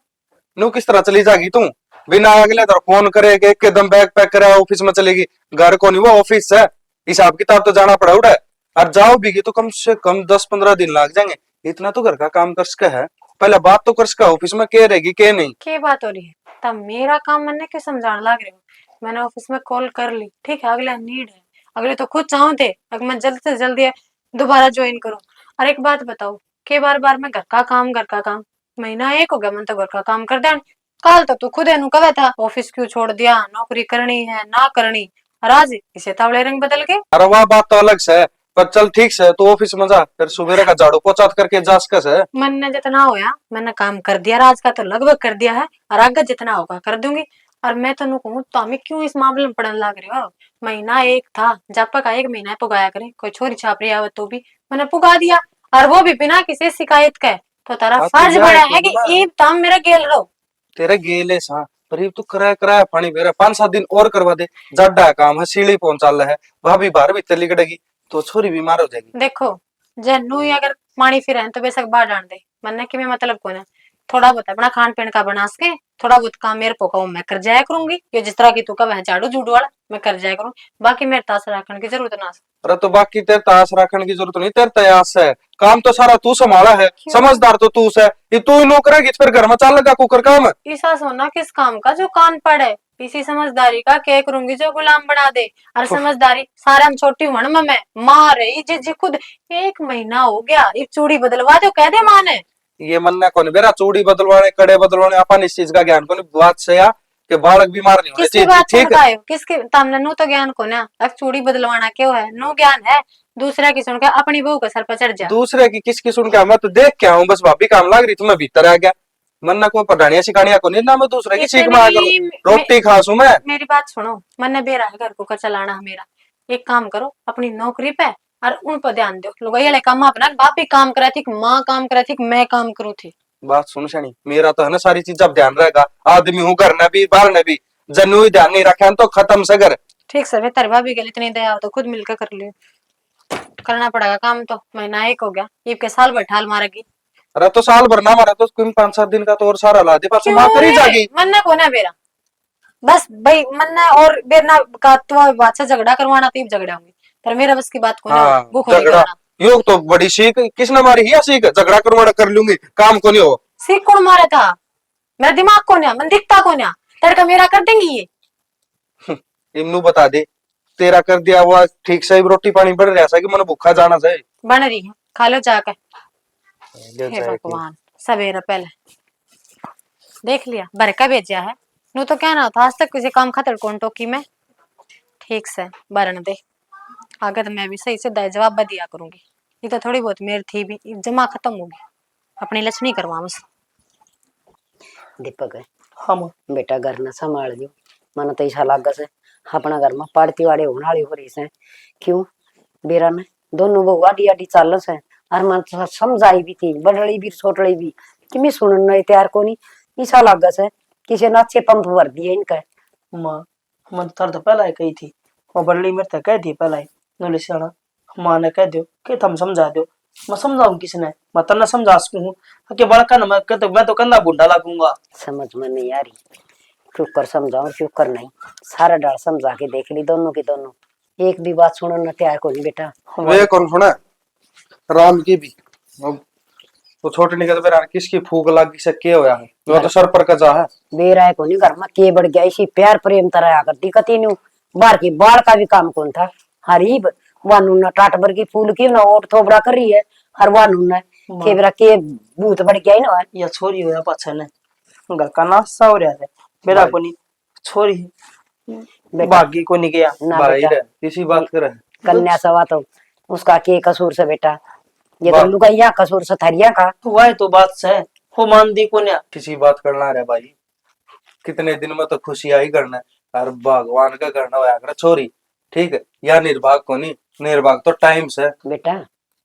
नू किस तरह चली जाएगी तू? बिना अगले तरह फोन करे के एकदम बैग पैक करे ऑफिस में चलेगी? घर को नहीं, वो ऑफिस है, हिसाब किताब तो जाना पड़ा उड़ा। और जाओ भी तो कम से कम 10-15 दिन लग जाएंगे, इतना तो घर का काम कर सका है। पहले बात तो कर सका ऑफिस में के रहेगी के नहीं। क्या बात हो रही है? तब मेरा काम मैंने क्यों समझाने लग रहे हो? मैंने ऑफिस में कॉल कर ली, ठीक है, अगला नीड है, अगले तो खुद चाहते थे अगर मैं जल्द से जल्दी दोबारा ज्वाइन करूं। और एक बात बताओ, के बार बार मैं घर का काम, महीना एक हो गया मैं तो घर का काम कर दें। कल तो तू खुद एनु कहा था ऑफिस क्यों छोड़ दिया, नौकरी करनी है ना करनी, और आज इसे तावड़े रंग बदल के। अरे वह बात तो अलग से है, पर चल ठीक से तू ऑफिस में जा, फिर सुबह का झाड़ू पोछा करके जा सकस है। मैंने जितना होया मैंने काम कर दिया, आज का तो लगभग कर दिया है, और आगे जितना होगा कर दूंगी। और मैं तो कहूँ तो हमें क्यों इस मामले में पड़ने लग रहे हो? महीना एक था, जब तक एक महीना पुगाया करे, कोई छोरी छापरी आवे तो भी मैंने पुगा दिया, और वो भी बिना किसी शिकायत के। तो तारा हाँ, तो फर्ज यार बड़ा है तुम कि ना- एक दाम मेरा गेल रहो। तेरे गेले सा पर ये तू कराया पानी बेरा 5-7 दिन और करवा दे। जड्डा है काम है, सीढ़ी पहुंचा है, भाभी बाहर भीतर लिगड़ेगी तो छोरी बीमार हो जाएगी। देखो जन्नू ही अगर पानी फिर है तो बेशक बाहर डाल दे, मन्ने कि मैं मतलब कौन है, थोड़ा बहुत अपना खान पीन का बना सके, थोड़ा बहुत काम मेरे को कहूँ मैं कर जाया करूंगी, ये जिस तरह की तू कब है झाड़ू झूडू वाला मैं कर जाया करूँ, बाकी मेरे तास रखने की जरूरत ना। अरे तो बाकी तेरे तास रखने की जरूरत नहीं, तेरे तयास है, काम तो सारा तू संभाला है, समझदार तो तू है, ये तू ही नौकर है, फिर घर में चल लगा कुकर काम है। ऐसा सोना किस काम का जो कान पड़े, इसी समझदारी का क्या करूंगी जो गुलाम बना दे। और समझदारी सारे हम छोटी हूं ना, मैं माँ रही जी खुद 1 महीना हो गया, एक चूड़ी बदलवा दो कह दे माँ ने। ये मनना कौन बेरा चूड़ी बदलवाने कड़े बदलवाने, अपन इस चीज का ज्ञान कौन बात से या कि बालक बीमार नहीं होने किसकी चाहिए, बात ठीक है। बताए किसके तामने नु तो ज्ञान को ना, अब चूड़ी बदलवाना क्यों है, नो ज्ञान है, दूसरा की सुन के अपनी बहू के सर पर चढ़ जा। दूसरे की किसकी सुन के मैं तो देख के आऊं, बस भाभी काम लग रही तो मैं भीतर आ गया, मन्ना को पढ़ानिया सिखानिया को नहीं ना, मैं दूसरे की सीख मार करूं, रोटी खासू मैं। मेरी बात सुनो, मन बेरा है घर को चलाना है मेरा, एक काम करो अपनी नौकरी पे और उन पर ध्यान दो, लोग ये काम अपना बाप भी काम करे थी, माँ काम करे थी, मैं काम करूँ थी। बात सुन शनी, मेरा तो है ना सारी चीज अब ध्यान रहेगा, आदमी हूँ घर ने भी बाहर ने भी, जन्नू ही ध्यान नहीं रखे तो खत्म से घर। ठीक सर तेरे भाभी के लिए इतनी दया हो तो खुद मिलकर कर लियो, करना पड़ेगा काम तो, महीना 1 हो गया, ईब के साल भर ठाल मारेगी। अरे तो साल भर ना मारा तो 5-7 दिन का तो और सारा ला दे, पास माँ करी जागी। मन्ना को ना बेरा बस भाई मन्ना और बेरना का तो बात से झगड़ा करवाना तो झगड़ा होंगे, पर मेरा बस की बात को ना वो खोली झगड़ा करना। योग तो बड़ी सीख किसने मारी है, सीख झगड़ा करवाना कर लूंगी, काम को नहीं हो। सीख कौन मारा था, मेरा दिमाग को ना, मन दिखता को ना, तड़का मेरा कर देंगी ये। इमनू बता दे, तेरा कर दिया हुआ ठीक से रोटी पानी बढ़ रहा है कि मन भूखा जाना चाहिए। बन रही है खा लो जाकर। हे भगवान सवेरा पहले देख लिया बरका भेजा है, नू तो क्या ना था आज तक किसी काम खातर कौन टोकी में। ठीक से बरन दे, आगे तो मैं भी सही से दाई जवाब दिया करूंगी, ये तो थोड़ी बहुत मेरी थी भी जमा खत्म होगी, अपनी लक्ष्मी करवा बस। दीपक है हाँ माँ। बेटा घर न संभाल जो, मन तो ऐसा लाग से अपना घर में पड़ती वाले होने वाली हो रही से, क्यों बेरा ने दोनों बहु आडी आडी चाल से, और मन तो समझाई भी थी बड़ड़ी भी छोटड़ी भी कि मैं सुनने नहीं तैयार को नहीं, ऐसा लाग से किसी ने अच्छे पंप भर दिए इनका। माँ मन तो पहला ही कही थी, और बड़ली मेरे तक कह दी पहला ही नोले सियाना, माँ ने कह दो कि तुम समझा दो, मैं समझाऊं किसने, मैं तन्ना समझा सकूं कि बड़का न मैं तो कंधा बुढ़ा लागूंगा। समझ में नहीं आ रही, चुप कर समझाओ चुप कर नहीं, सारा डाल समझा के देख ली दोनों की दोनों, एक भी बात सुनो न तैयार को नहीं बेटा। वे कौन सुना राम की भी वो छोटे निकल पे किसकी फूक लगी से के होया है, वो तो सर पर कजा है बेरा है को नहीं घर में के बढ़ गया, इसी प्यार प्रेम तरह करती कती न्यू बाहर की बाढ़ का भी काम कौन था, हरीब वानू न टाट भर की फूल की न ओट थोबड़ा कर रही है, हर वानू न के बेरा के भूत बढ़ गया ना या छोरी होया पाछा ने घर का नाश्ता हो रहा है बेरा को नहीं छोरी बागी को नहीं गया ना भाई बेटा, रे किसी बात करे कन्या सवा तो उसका के कसूर से बेटा, ये तो लुगाइया कसूर से थरिया का। वह तो बात से वो मान दी को नहीं किसी बात करना रे भाई, कितने दिन में तो खुशी आई करना, और भगवान का करना होया कर छोरी, ठीक है या निर्भाग को नहीं, निर्भाग तो टाइम से बेटा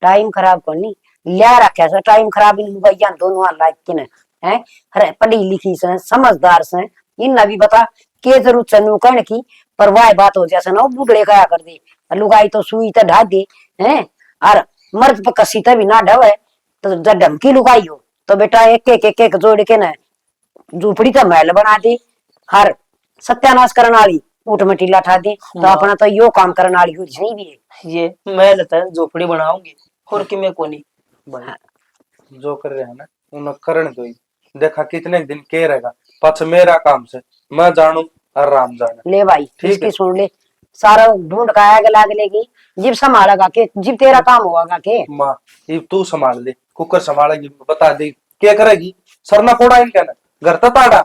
टाइम खराब को नहीं लिया रखा से, टाइम खराब इन लुगाइया दोनों लाइक किन है, अरे पढ़ी लिखी से समझदार से, इन भी बता के जरूरत से नु कहने की, पर वह बात हो जैसे ना बुढ़े कया कर दे, लुगाई तो सुई तो ढा दे हैं, और मर्द पर कसी भी ना ढवे, तो जब धमकी लुगाई हो तो बेटा एक जोड़ के ना झूपड़ी का महल बना दी, हर सत्यानाश करने वाली ऊट मटीला ठा दी, तो अपना तो यो काम करने वाली हुई नहीं भी है। ये मैं लेता है झोपड़ी बनाऊंगी और कि मैं कोनी जो कर रहे हैं ना उन्हें करण दो, देखा कितने दिन के रहेगा, पछ मेरा काम से मैं जानू और राम जाने। ले भाई इसकी सुन ले, सारा ढूंढ का आग लाग लेगी, जिब संभालेगा के जिब तेरा काम होगा के माँ ये तू संभाल ले, कुकर संभालेगी बता दे क्या करेगी, सरना फोड़ा इनका ना घर तो ताड़ा।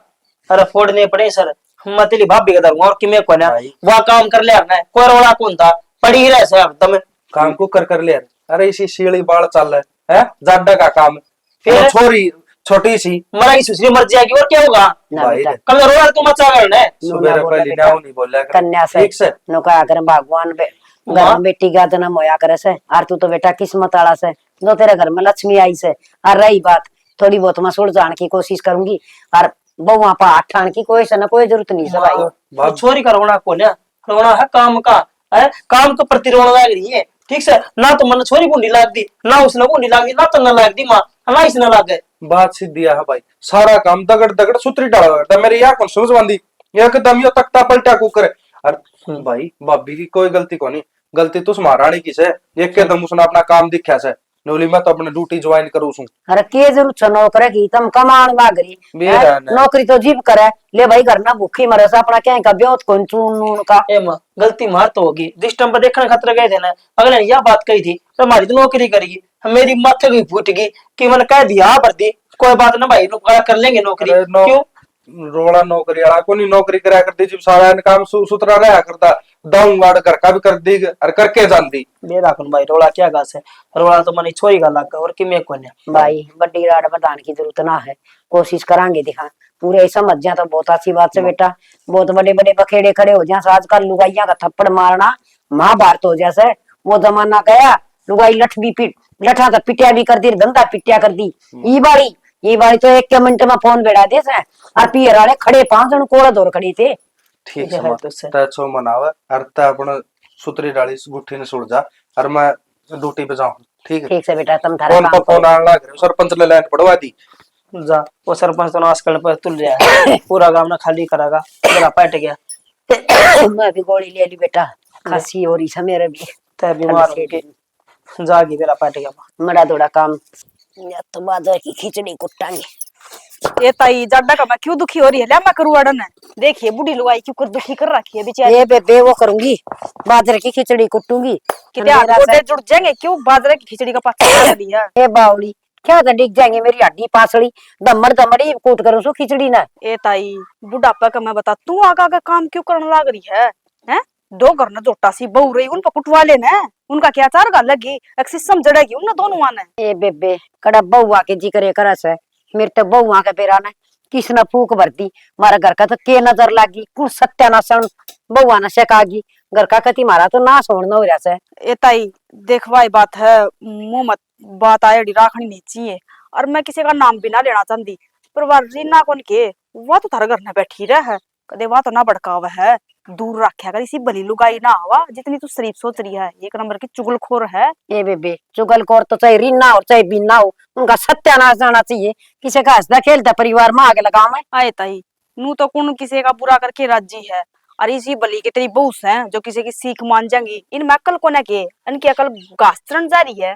अरे फोड़ने पड़े सर, मैं तेरी भाभी का और कि मैं कोना वह काम कर ले ना, कोई रोड़ा कौन था पड़ी ही रहे से तुम काम कुकर कर ले, अरे इसी सीढ़ी बाढ़ चल रहा है जाडा का काम, फिर छोरी छोटी सी मराई सुसरी मर जाएगी और क्या होगा भाई कल रोड़ा तुम अच्छा करना सुबह पहले ना नहीं बोला कन्या से ठीक से नौका कर भगवान घर में बेटी का जन्म होया करे से, और तू तो बेटा किस्मत वाला से जो तेरे घर में लक्ष्मी आई से, और रही बात थोड़ी बहुत मैं सुलझाने की कोशिश करूंगी, और बहुआ पा ठान की कोई से ना कोई जरूरत नहीं है भाई। भाई छोरी का रोना को ना, रोना है काम का, है काम के प्रति रोना लग रही है। ठीक से ना तो मन छोरी गुंडी लाग दी, ना उसने गुंडी लाग दी, ना तो ना लाग दी मां, ना इसने लाग गए। बात सीधी है भाई, सारा काम दगड़ दगड़ सुतरी डाला करता मेरे यार कौन समझ बांधी एकदम यो तख्ता पलटा कुकर। अरे भाई भाभी की कोई गलती को नहीं, गलती तो महारानी की से, एकदम उसने अपना काम दिखा से, नोली मैं तो अपने ड्यूटी ज्वाइन करूं छू। अरे के जरूरत छे नौकरी की, तुम कमाण मागरी बेरा ने। नौकरी तो जीव करे ले भाई, घर ना भूखी मरे से अपना क्या का ब्योत कौन चून नून का। ए मां गलती मार तो होगी, जिस टाइम पर देखने खतरे गए थे ना, अगले ने यह बात कही थी तो हमारी तो नौकरी करेगी, मेरी माथे भी फूट गई कि मैंने कह दिया भर दी, कोई बात ना भाई कर लेंगे नौकरी। क्यों रोड़ा नौकरी वाला को नहीं नौकरी करा करती जब सारा काम सुथरा रहा करता, दाऊ वाड़ घर का भी कर दी और करके जान दी। मेरा कौन भाई रोड़ा क्या गास है, रोड़ा तो मनी छोरी का लगा और कि मैं कौन है भाई बड्डी राड बधान की जरूरत ना है, कोशिश करांगे दिखा पूरे समझ जा तो बहुत अच्छी बात से बेटा। बहुत बड़े बड़े बखेड़े खड़े हो जाए, आजकल लुगाइया का थप्पड़ मारना महाभारत हो जैसे वो जमाना गया। लुगाई लठ भी पीट लठा तो पिटिया भी कर दी, धंधा पिटिया कर दी। ये बारी तो एक के मिनट में फोन बेड़ा दे से और पियर वाले खड़े 5 जन कोड़ा दौड़ खड़ी थे। ठीक है तो छो मनावे और ता अपन सुतरी डाली गुट्ठी ने सुड़ जा और मैं ड्यूटी पे जाऊं। ठीक है ठीक से बेटा, तुम थारा फोन काम पर फोन आने लग रहे सरपंच ले लाइन पड़वा दी। जा वो सरपंच तो नाश करने पर तुल रहा है, पूरा गांव ना खाली करागा, मेरा पैट गया। करो। मैं भी गोली ले ली बेटा, खांसी हो रही है मेरे भी, तै बीमार हो के जागी, मेरा पैट गया। बड़ा थोड़ा काम या तो बाजार की खिचड़ी कुटांगे। ये ताई जाडा का मैं क्यों दुखी हो रही है, ले मैं करूँ अड़न है। देखिए बूढ़ी लुगाई क्यों कर दुखी कर रखी है बेचारी। ये बेबे वो करूंगी, बाजरे की खिचड़ी कुटूंगी। कितने हाथ गोडे जुड़ जाएंगे, क्यों बाजरे की खिचड़ी का पाछा लग रही है। ए बावली क्या तो डिग जाएंगे मेरी हड्डी पासड़ी, दमड़ दमड़ी कूट करूं सो खिचड़ी ना। ए ताई बुढ़ापा का मैं बता, तू आगा आगा काम क्यों करने लाग रही है? हैं दो घर ना जोटा सी बहू रही, उन पर कुटवा लेना, उनका क्या चार गाल लगी एक्सिस समझड़ेगी उन दोनों आने। ए बेबे कड़ा बहुआ के जिक्र करस है, मेरे तो बहुआ के पेरा ने किसने फूक भरती, मारा घर का तो के नजर लागी, कुल सत्यानाशन बहुआ न शेकागी, घर का कति मारा तो ना सोना हो रहा है। ए ताई देखवाई बात है, मुंह मत बात आए राखनी नहीं चाहिए। और मैं किसी का नाम भी ना लेना चाहती, पर वह रीना कौन के वह तो थारे घर में बैठी रह है, कदे वह तो ना भड़काव है, दूर रखा कर, इसी भली लुगाई ना हवा जितनी तू शरीफ सोच रही है, एक नंबर की चुगलखोर है। ए बेबे चुगलखोर तो चाहे रीना हो चाहे बीना हो, उनका सत्यानाश जाना चाहिए। किसी का हंसदा खेलता परिवार में आगे लगाओ मैं। आए ताई नू तो कौन किसी का बुरा करके राजी है, और इसी बली के तेरी बहू है जो किसी की सीख मान जाएंगी, इनमें अकल को ना के, इनकी अकल घास चरण जा रही है,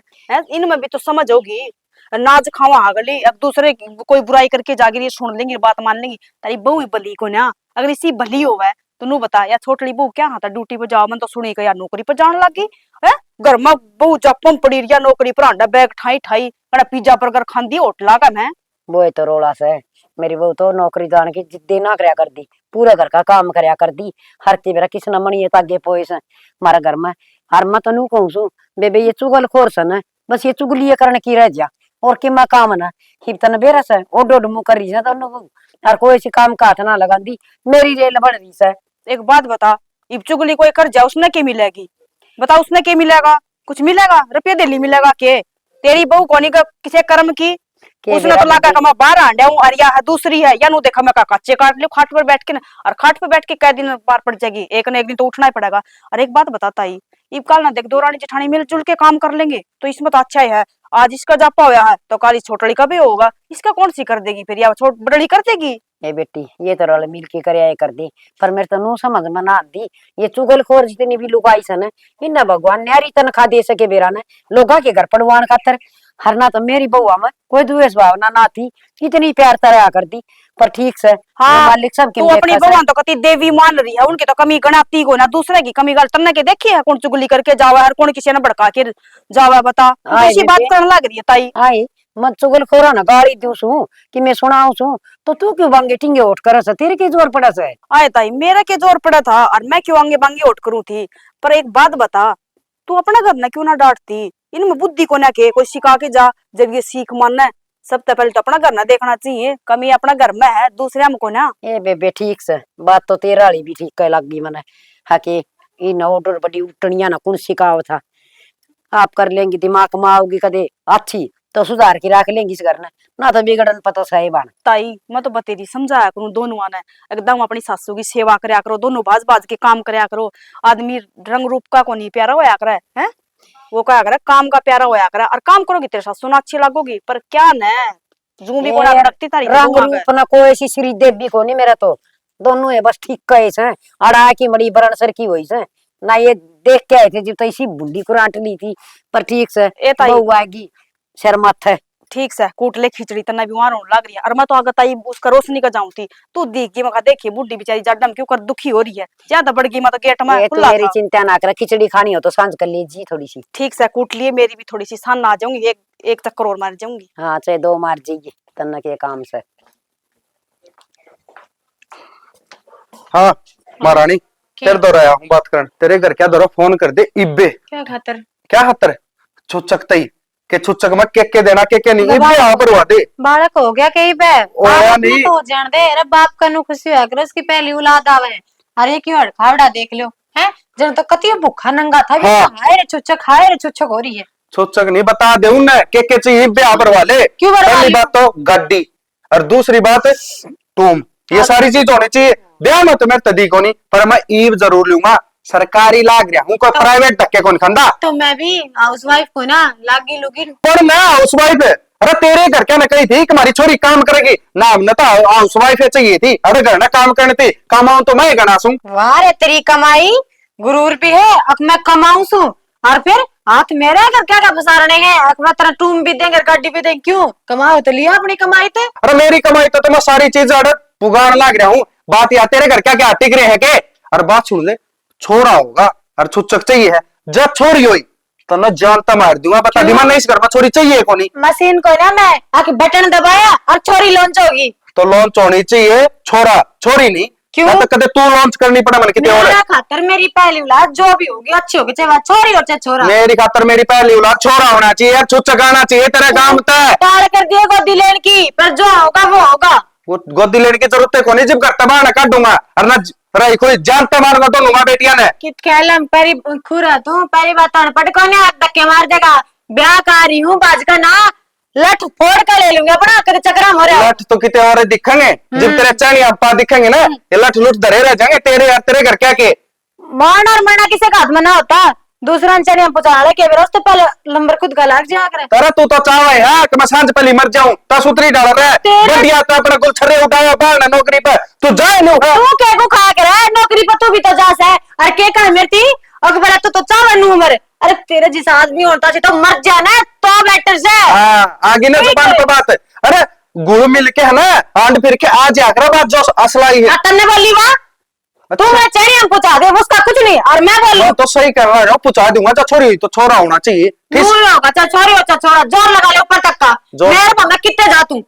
इनमें भी तो समझ होगी। नाज खावा आगली अब दूसरे कोई बुराई करके जागी सुन लेंगी, बात मान लेंगी। तारी बहू ही बली को ना, अगर इसी बली होवे तो नू बता या छोटली बहू क्या हाथा ड्यूटी पे जाओ, मन तो सुनी या नौकरी पर जाने लगी है। घर में बहू जपम पड़ी रिया नौकरी पर आंडा बैग ठाई ठाई पिज्जा बर्गर खांदी होटला का मैं। वो तो रोला से मेरी बहू तो नौकरी जान की जिद्दी ना करया कर दी, पूरा घर का काम करया कर दी। हर की बेरा किस न मणिए तागे पोए से मारा घर में। हर मैं तो नू कहूं सु बेबे ये चुगल खोर सन, बस ये चुगलिए करने की रह जा और कि मैं काम ना हिपतन बेरस है ओ डोड मुंह कर रही है दोनों बहू, और कोई सी काम का हाथ ना लगा दी, मेरी रेल बढ़ रही है। एक बात बता, इब चुगली कोई कर जाए उसने क्या मिलेगी? बता उसने क्या मिलेगा? कुछ मिलेगा? रुपये दिल्ली मिलेगा के? तेरी बहू कोनी का किसी कर्म की, उसने तो लाका कमा 12 आंडा हूं, और या है दूसरी है या नु देखा मैं का कच्चे काट लियो खाट पर बैठ के ना, और खाट पर बैठ के कई दिन पार पड़ जाएगी, एक न एक दिन तो उठना ही पड़ेगा। और एक बात बताता ही इब काल ना देख, दो रानी जेठानी मिलजुल के काम कर लेंगे तो इसमें तो अच्छा ही है। आज इसका जापा होया है तो काली छोटड़ी का भी होगा, इसका कौन सी कर देगी फिर, या छोट बड़ी कर देगी। ए बेटी ये तो रल मिल के करया कर दी, पर मेरे तो नू समझ में ना आती। ये चुगलखोर जितनी भी लुगाई सन इन भगवान न्यारी तनखा दे सके बेरा ने लोगा के घर पड़वान खातर। हरना तो मेरी बउआ में कोई द्वेष भावना ना थी, इतनी प्यार तरह कर दी। पर ठीक से हाँ, मालिक सब तू अपनी भगवान तो कति देवी मान रही है, उनकी तो कमी गणाती को ना, दूसरे की कमी गल तन्ने के देखी है कौन चुगली करके जावा है, कौन किसी ने भड़का के जावा। बता ऐसी बात करने लग रही है ताई। आई मत चुगलखोरा ना गाली दूं सु कि मैं सुनाऊं सु, तो तू क्यों बांगे टिंगे उठ करस, तेरे के जोर पड़ा से। आए ताई मेरा के जोर पड़ा था और मैं क्यों आंगे बांगे उठ करूं थी। पर एक बात बता, तू अपना घर ना क्यों ना डांटती, इनमें बुद्धि को ना के कोई सिखा के जा। जब ये सीख मानना है सबसे पहले तो अपना घर ना देखना चाहिए, कमी अपना घर में है दूसरे में को ना। ए बेबे ठीक से बात तो तेरा वाली भी ठीक कह लगी मने, हाके इन ऑर्डर बड़ी उठनिया ना कौन सिखाव था। आप कर लेंगी दिमाग में आओगी कदे अच्छी तो सुधार के रख लेंगी इस घर ने, ना तो बिगड़न पता सही बाण। ताई मैं तो बतेरी समझाया करूं दोनों ने, एकदम अपनी सासू की सेवा करया करो, दोनों बाज बाज के काम करया करो। आदमी रंग रूप का को नहीं प्यारा होया करे है, वो क्या करे काम का प्यारा होया करे। और काम करोगी तेरे सासू ना अच्छी लगोगी, पर क्या न जू भी कोना रखती तारी रंग रूप ना कोई ऐसी श्री देवी को नहीं, मेरा तो दोनों है बस ठीक कैसे हैं। अड़ा की मड़ी बरणसर की हुई से ना, ये देख के आए थे जब तो इसी बुढ़ी को रांट ली थी, पर ठीक से बहू आएगी शर्मत है। ठीक से कूटले खिचड़ी तना भी वहां रोने लग रही है। और मैं तो आगे ताई उसका रोशनी का जाऊं थी, तू देखी मका देखी बुढ़ी बेचारी जाडम क्यों कर दुखी हो रही है, ज्यादा बढ़ गई। मैं तो गेट में खुला मेरी चिंता ना कर, खिचड़ी खानी हो तो सांझ कर लीजिए थोड़ी सी। ठीक से कूट लिए, मेरी भी थोड़ी सी सान आ जाऊंगी, एक चक्कर और मार जाऊंगी। हाँ चाहे 2 मार जाइए तना के काम से। हाँ महारानी तेरे दौरा आया हूँ बात करने, तेरे घर क्या दौरा फोन कर दे इब्बे। क्या खातर? क्या खातर? छुचकता ही के छुचक में के देना के नहीं, इब्बे यहाँ पर हुआ दे। बालक हो गया कहीं पे नहीं तो जान दे। अरे बाप का नु खुशी होया करो, उसकी पहली औलाद आवे। अरे क्यों खावड़ा देख लो है, जन तो कति भूखा नंगा था। हाँ। हाय रे छुचक हो रही है। छुचक नहीं बता दे उन्हें के चाहिए इब्बे यहाँ पर वाले। क्यों पहली बात तो गाड़ी, और दूसरी बात तुम, ये सारी चीज होनी चाहिए। ब्याह में तो मैं तदी को नहीं, पर मैं ईव जरूर लूंगा। सरकारी लाग रहा हूँ, कोई प्राइवेट धक्के कौन खांदा। तो मैं भी हाउसवाइफ को ना लागी लुगी। पर मैं हाउसवाइफ है। अरे तेरे घर क्या न कही थी कि हमारी छोरी काम करेगी ना, हमने तो हाउसवाइफ चाहिए थी। अरे घर ना काम करने थी, कमाऊं तो मैं गना सू। वाह रे तेरी कमाई गुरूर भी है। अब मैं कमाऊं सू और फिर हाथ मेरे घर क्या बसारने हैं। अकबर तरह टूम भी देंगे, गाड़ी भी देंगे। क्यों कमाओ तो लिया अपनी कमाई थे। अरे मेरी कमाई तो मैं सारी चीज पुगाड़ लाग रहा हूँ। बात या तेरे घर क्या क्या टिक रहे है के। और बात सुन ले, छोरा होगा और छुचक चाहिए है, जब छोरी हुई तो मैं जानता मार दूंगा। बता दिमाग नहीं, इस घर में छोरी चाहिए को नहीं। मशीन को ना मैं आके बटन दबाया और छोरी लॉन्च होगी। तो लॉन्च होनी चाहिए छोरा, छोरी नहीं। क्यों? तो कदे तू लॉन्च करनी पड़ा मन कितने और मेरा खातर मेरी पहली औलाद जो भी होगी अच्छी होगी, चाहे वह छोरी हो चाहे छोरा। मेरी खातर मेरी पहली औलाद छोरा होना चाहिए, छुचक आना चाहिए तेरे काम तय। टाल कर दिए गोदी लेने की, पर जो होगा वो होगा। वो गोदी लेने की जरूरत है को नहीं, जब घर तबाह ना काटूंगा और ना रही कोई जानता मारूंगा दोनों माँ बेटियां ने। कित कहलम परी खुरा तू पहली बात पट को ने धक्के मार देगा। ब्याह कर रही हूँ बाज का ना लठ फोड़ कर ले लूंगा अपना कर चक्रा हो रहा। लठ तो कितने और दिखेंगे जब तेरे चाणी अपा दिखेंगे ना, ये लठ लुट धरे रह जाएंगे तेरे यार। तेरे घर क्या के मान और मना किसी का हाथ में ना होता। दूसरा चने हम पहुंचा के मेरा तो पहले नंबर खुद का लाग जा करे। तेरा तू तो चाहे है कि मैं सांझ पहली मर जाऊं ता सुतरी डाल रहा है बढ़िया। तो अपना कुल छरे उठाया बाहर नौकरी पर तू जाए नो है। तू के को खा के रहा नौकरी पर, तू भी तो जा है। अरे के का मेरी अकबर तो चावे नु उम्र। अरे तेरे जिस आदमी होता तो मर जाना तो बेटर से। हाँ आगे ना जुबान पर बात है। अरे गुरु मिल के है ना आंड फिर के आज आकर बात जो असलाई है। तन्ने बोली वाह तू मैं चेरी हम पहुंचा दे उसका कुछ नहीं। और मैं बोलूं तो सही कर रहा हूँ, पहुंचा दूंगा। जो छोरी हुई तो छोरा होना चाहिए। होगा चाहे छोरी हो चाहे छोरा, जोर लगा ले ऊपर तक का। मेरे भाग कितने जा तू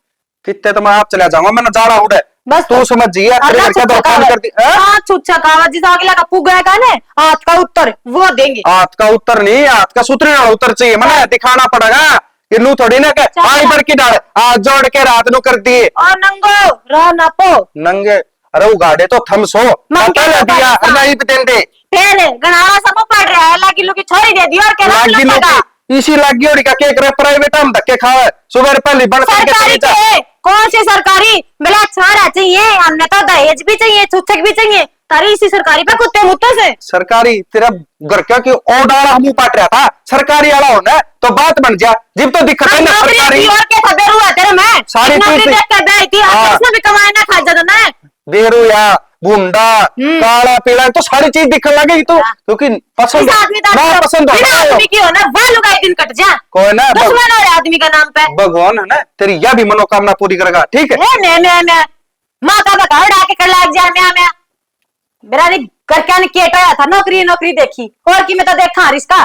कितने तो मैं आप चला जाऊंगा, मैंने जा रहा हूँ बस तू समझ जी यार। तेरे घर क्या दो काम कर दी। हाँ छुच्छा कावा जिस अगला का पुगा का ने हाथ का उत्तर वो देंगे। हाथ का उत्तर नहीं, हाथ का सूत्री उत्तर चाहिए। मैंने दिखाना पड़ेगा कि नू थोड़ी ना के आई भर की डाल आज जोड़ के रात नु कर दिए। और नंगो रह ना पो नंगे। अरे उगाड़े तो थम सो पहले दिया नहीं देंगे। फिर गणावा सब पड़ रहा है लागी लोग छोरी दे दी और क्या लागी लोग इसी लागी और का के करे प्राइवेट हम धक्के खावे सुबह पहले बन सरकारी के कौन सी सरकारी मिला छोरा चाहिए। हमने तो दहेज भी चाहिए छुच्छक भी चाहिए। तारी इसी सरकारी पे कुत्ते मुत्ते से सरकारी तेरा घर क्या की ओ डाला हम पाट रहा था। सरकारी वाला होना तो बात बन जा जब तो दिक्कत है ना। सरकारी और के खबर हुआ तेरे मैं सारी नौकरी देख के बैठी थी और उसने भी कमाई ना खा जाता ना। बेरू या बुंडा काला पीला तो सारी चीज दिखने लगेगी तो क्योंकि पसंद ना पसंद आदमी की हो ना वह लुगाई दिन कट जा कोई ना दुश्मन हो आदमी का नाम पे भगवान है ना तेरी यह भी मनोकामना पूरी करेगा। ठीक है ने माता बता उड़ा के कर लाग जा मैं मेरा ने घर क्या ने केटा था नौकरी नौकरी देखी और की मैं तो देखा रिश्का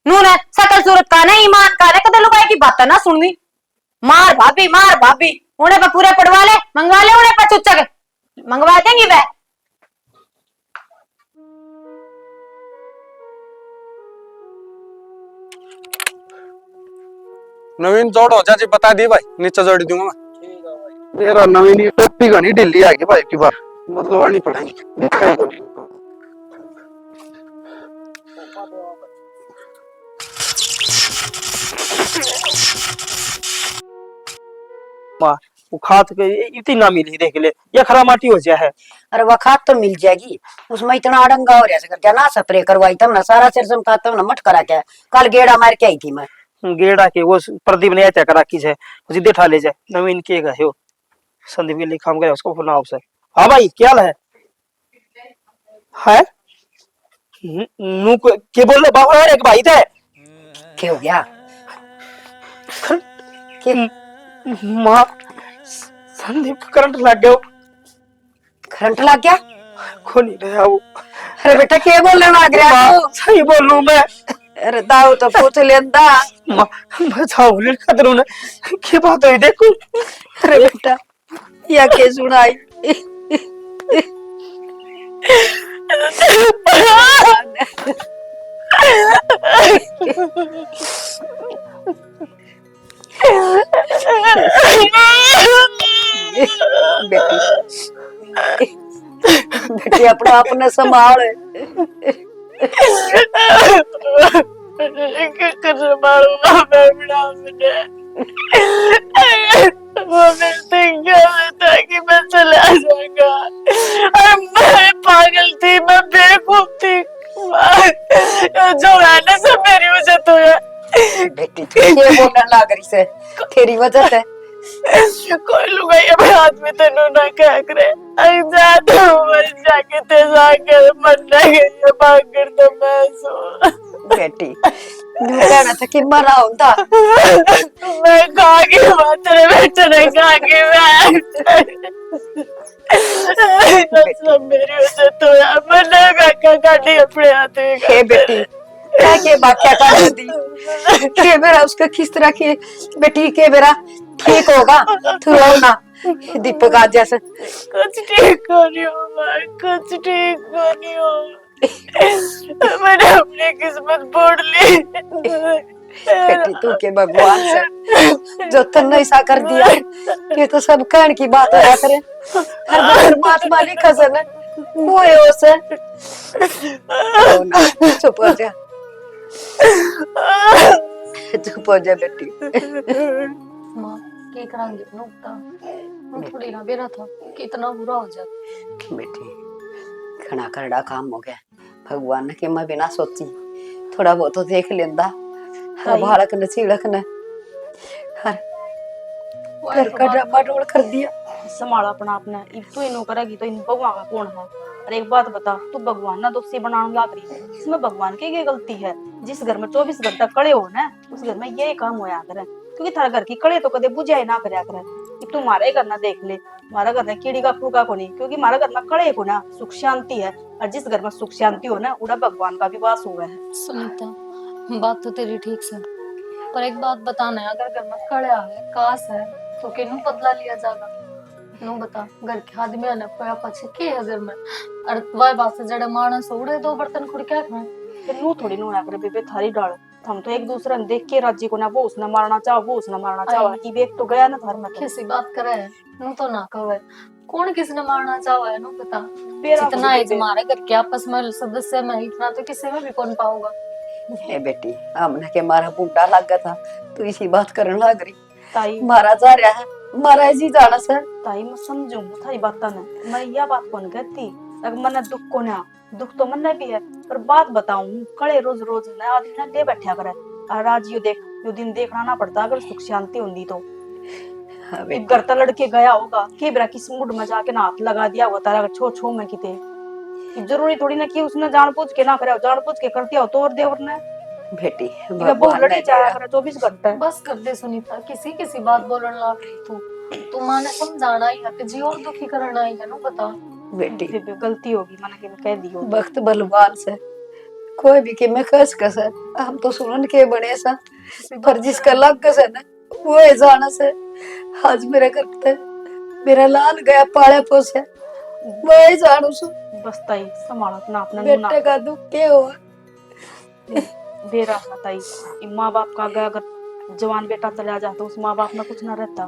नू ने सकल सूरत का नहीं ईमान का ने कदे लुगाई की बात ना सुननी। मार भाभी उन्हें पे पूरे पड़वा ले मंगवा ले उन्हें पे चुच्चा मंगवा देंगी वे। नवीन जोड़ हो जा जी बता दी भाई नीचे जोड़ दूंगा मैं। तेरा नवीन टोपी घनी ढिल्ली आ गई भाई की बार मतलब वाली पड़ेगी। माँ वो खाद के इतनी ना मिली देख ले, या खरा माटी हो जाए है। अरे वह खाद तो मिल जाएगी, उसमें इतना अड़ंगा हो रहा है ना, स्प्रे करवाई तब ना सारा सरसम खाद तब ना मट करा क्या, कल गेड़ा मार के आई थी मैं। गेड़ा के वो प्रदीप ने ऐसा करा की है, सीधे ठा ले जाए नवीन के गए हो संदीप के लिए काम करे उसको फोन आपसे। हाँ भाई क्या है नू के बोल रहे बाबा एक भाई थे क्या हो गया? के माँ संदीप को करंट लग गया, करंट लग गया? खो नहीं रहा वो। अरे बेटा क्या बोलने लग रहा तू? सही बोल रहा हूँ मैं। अरे दाऊ तो पूछ लेंदा। माँ बचाओ ले खतरों ने क्या बात हुई देखो। अरे बेटा या के सुनाई? बेटी बेटी अपना अपने संभाल। वो मिलते क्या था कि मैं चला जाऊंगा, और मैं पागल थी, मैं बेवकूफ थी, जो है ना सब मेरी वजह तो है। बेटी तू ये बोलने लग रही से तेरी वजह से? कोई लुगाई अपने हाथ में तेनू ना कह करे, आई जा तो मर जाके ते जाके मरना गई भागर तो मैं सो। बेटी तू कहना था कि मरा होता। मैं कहा कि तेरे बेटे ने कहा कि मैं सब मेरी वजह तो है, मैंने काका काटी अपने हाथ में। हे बेटी क्या के बात कर दी के मेरा उसका किस तरह की बेटी के मेरा ठीक होगा तू रो ना। दीपक आज जैसे कुछ ठीक नहीं हो, मैं कुछ ठीक नहीं हो, मैंने अपनी किस्मत फोड़ ली। बेटी तू के भगवान से जो तन्ने ऐसा कर दिया ये तो सब कहने की बात है करे, हर बार परमात्मा लिखा से ना वो है उसे। चुप हो जा चुप हो जा बेटी। माँ के करांगे नुकता मैं थोड़ी ना बेरा था कितना बुरा हो जाता। बेटी खड़ा करड़ा काम हो गया, भगवान ने कि मैं बिना सोची थोड़ा बहुत तो देख लेंदा, हर बालक ने सीड़क ने हर घर का ड्रामा रोल कर दिया। संभाल अपना अपना, इब तू इनो करेगी तो इन भगवान का कौन है? और एक बात बता, तू भगवान ना दोषी बनाने लाग रही है, इसमें भगवान की क्या गलती है? जिस घर में 24 घंटा कड़े हो ना उस घर में यही काम होया करे, क्योंकि थारा घर की कड़े तो कदे बुझाई ना करया करे। इब तू हमारा ही करना देख ले, हमारा घर में कीड़ी का फूका को नहीं, क्योंकि हमारा घर में कड़े को ना सुख शांति है, और जिस घर में सुख शांति हो ना उड़ा भगवान का भी वास हुआ है। सुनीता बात तो तेरी ठीक से, पर एक बात बताना है, अगर घर में कड़ा है कास है तो केनू बदला लिया जाएगा? नु बता घर के आदमी ने कोया पछे के है घर में, और वाय बात से जड़े मानस उड़े दो बर्तन खुड़ क्या खाए? फिर नू थोड़ी नु आकर बेबे थारी डाल, हम तो एक दूसरे ने देख के राज्य को ना वो उसने मारना चाहो वो उसने मारना चाहो, ई बेक तो गया ना धर में। किसी बात करे नु तो ना कहे कौन किसने मारना चाहो है नु बता। बेरा जितना है हमारे घर के आपस में सदस्य में इतना तो किसी में भी कौन पाऊंगा। हे बेटी हमने के मारा बूढ़ा लग गया था तू इसी बात करने लग रही, ताई मारा जा रहा है मारा जी जाना से। ताई मैं समझू थारी बात ने, मैं यह बात कौन कहती, अगर मने दुख को ना दुख तो मन्ने भी है, पर बात बताऊं कड़े रोज रोज ना आदमी ना ले बैठा करे, और आज यो देख यो दिन देखना ना पड़ता अगर सुख शांति होंदी तो। हाँ एक घर तो लड़के गया होगा के बेरा किस मूड में जाके ना हाथ लगा दिया होता है छो छो में किते, जरूरी थोड़ी ना कि उसने जानबूझ के ना करे, जानबूझ के कर दिया हो तो और देवर ने बेटी बहुत लड़ी जाया करे 24 घंटे। बस कर दे सुनीता, किसी किसी बात बोलने लग रही तू माने समझाना ही है कि जी और दुखी करना ही है नु बता। बेटी बेबे गलती होगी मैंने के कह दियो, वक्त बलवान से कोई भी के में कस है, हम तो सुनन के बड़े सा पर जिसका लग है ना वो है जाना से। आज मेरा करते मेरा लाल गया पाले पोसे वो है जानू सु, बस ताई संभाल अपना अपना बेटे का दुख के हुआ बेरा ना ताई, माँ बाप का अगर जवान बेटा चला जाता तो उस माँ बाप में कुछ ना रहता,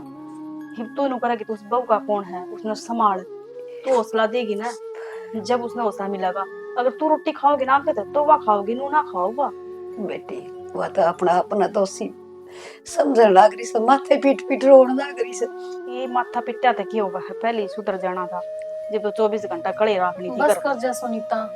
हिब तू नु करेगी तो उस बहू का कौन है, उसने संभाल तो हौसला देगी ना, जब उसने हौसला मिलेगा। अगर तू रोटी खाओगी ना तो वह खाओगी नू ना खाओगा। बेटी वो तो अपना अपना दोषी समझण लाग रही से, माथे पीट पीट रोन लाग रही से। ये माथा पिट्टा था क्यों है, पहले ही सुधर जाना था जब तो 24 घंटा कड़े रखनी थी बस घर कर में। जा सुनीता।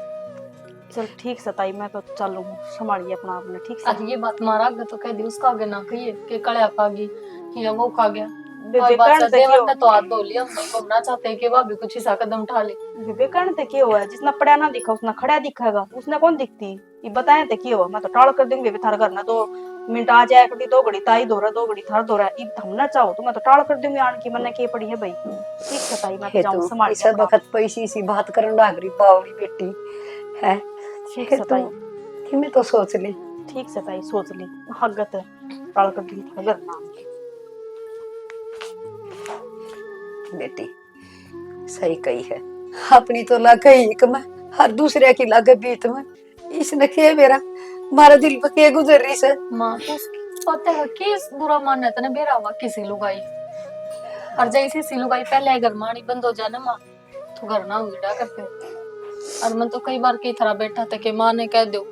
चल ठीक से ताई, मैं तो चलू हूँ, संभालिए अपना आपने, ठीक से। आज ये बात मारा आगे तो कह दी, उसका आगे ना कहिए कि कड़िया खा गई या वो खा गया। बेबे और बात कर्ण से ते देवर क्यों, ने तो हाथ धो लिया, हम नहीं घूमना चाहते कि वह भी कुछ ऐसा कदम उठा ले। बेबे कर्ण ते क्यों है, जिसने पड़ा ना दिखा उसने खड़ा दिखेगा, उसने कौन दिखती। ये बताए ते क्यों, मैं तो टाल कर दूंगी बेबे थार घर ना, 2 मिनट आ जाए कभी, 2 घड़ी ताई दो रहा, 2 घड़ी थार दो रहा, ये थमना चाहो तो मैं तो टाल कर दूंगी आन की, मन के पड़ी है भाई। ठीक से ताई, मैं तो हे जाऊं तू संभालिए इस अपना। वक्त पैसी सी बात करन लाग रही बावड़ी बेटी है। ठीक हे से तू ताई, कि मैं तो सोच ली। ठीक से ताई, सोच ली हगत टाल कर दूंगी थार घर ना। बेटी सही कही है, अपनी तो लगे एक में, हर दूसरे की लगे बीत में। इसने के मेरा मारा दिल पे के गुजर रही से। माँ तो उसकी पता है कि बुरा मानना था ना बेरा हुआ किसी लुगाई, और जैसे सी लुगाई पहले घर मानी बंद हो जाए ना माँ, तो घर ना उजड़ा करते। और मैं तो कई बार की तरह बैठा था कि माँ ने कह दो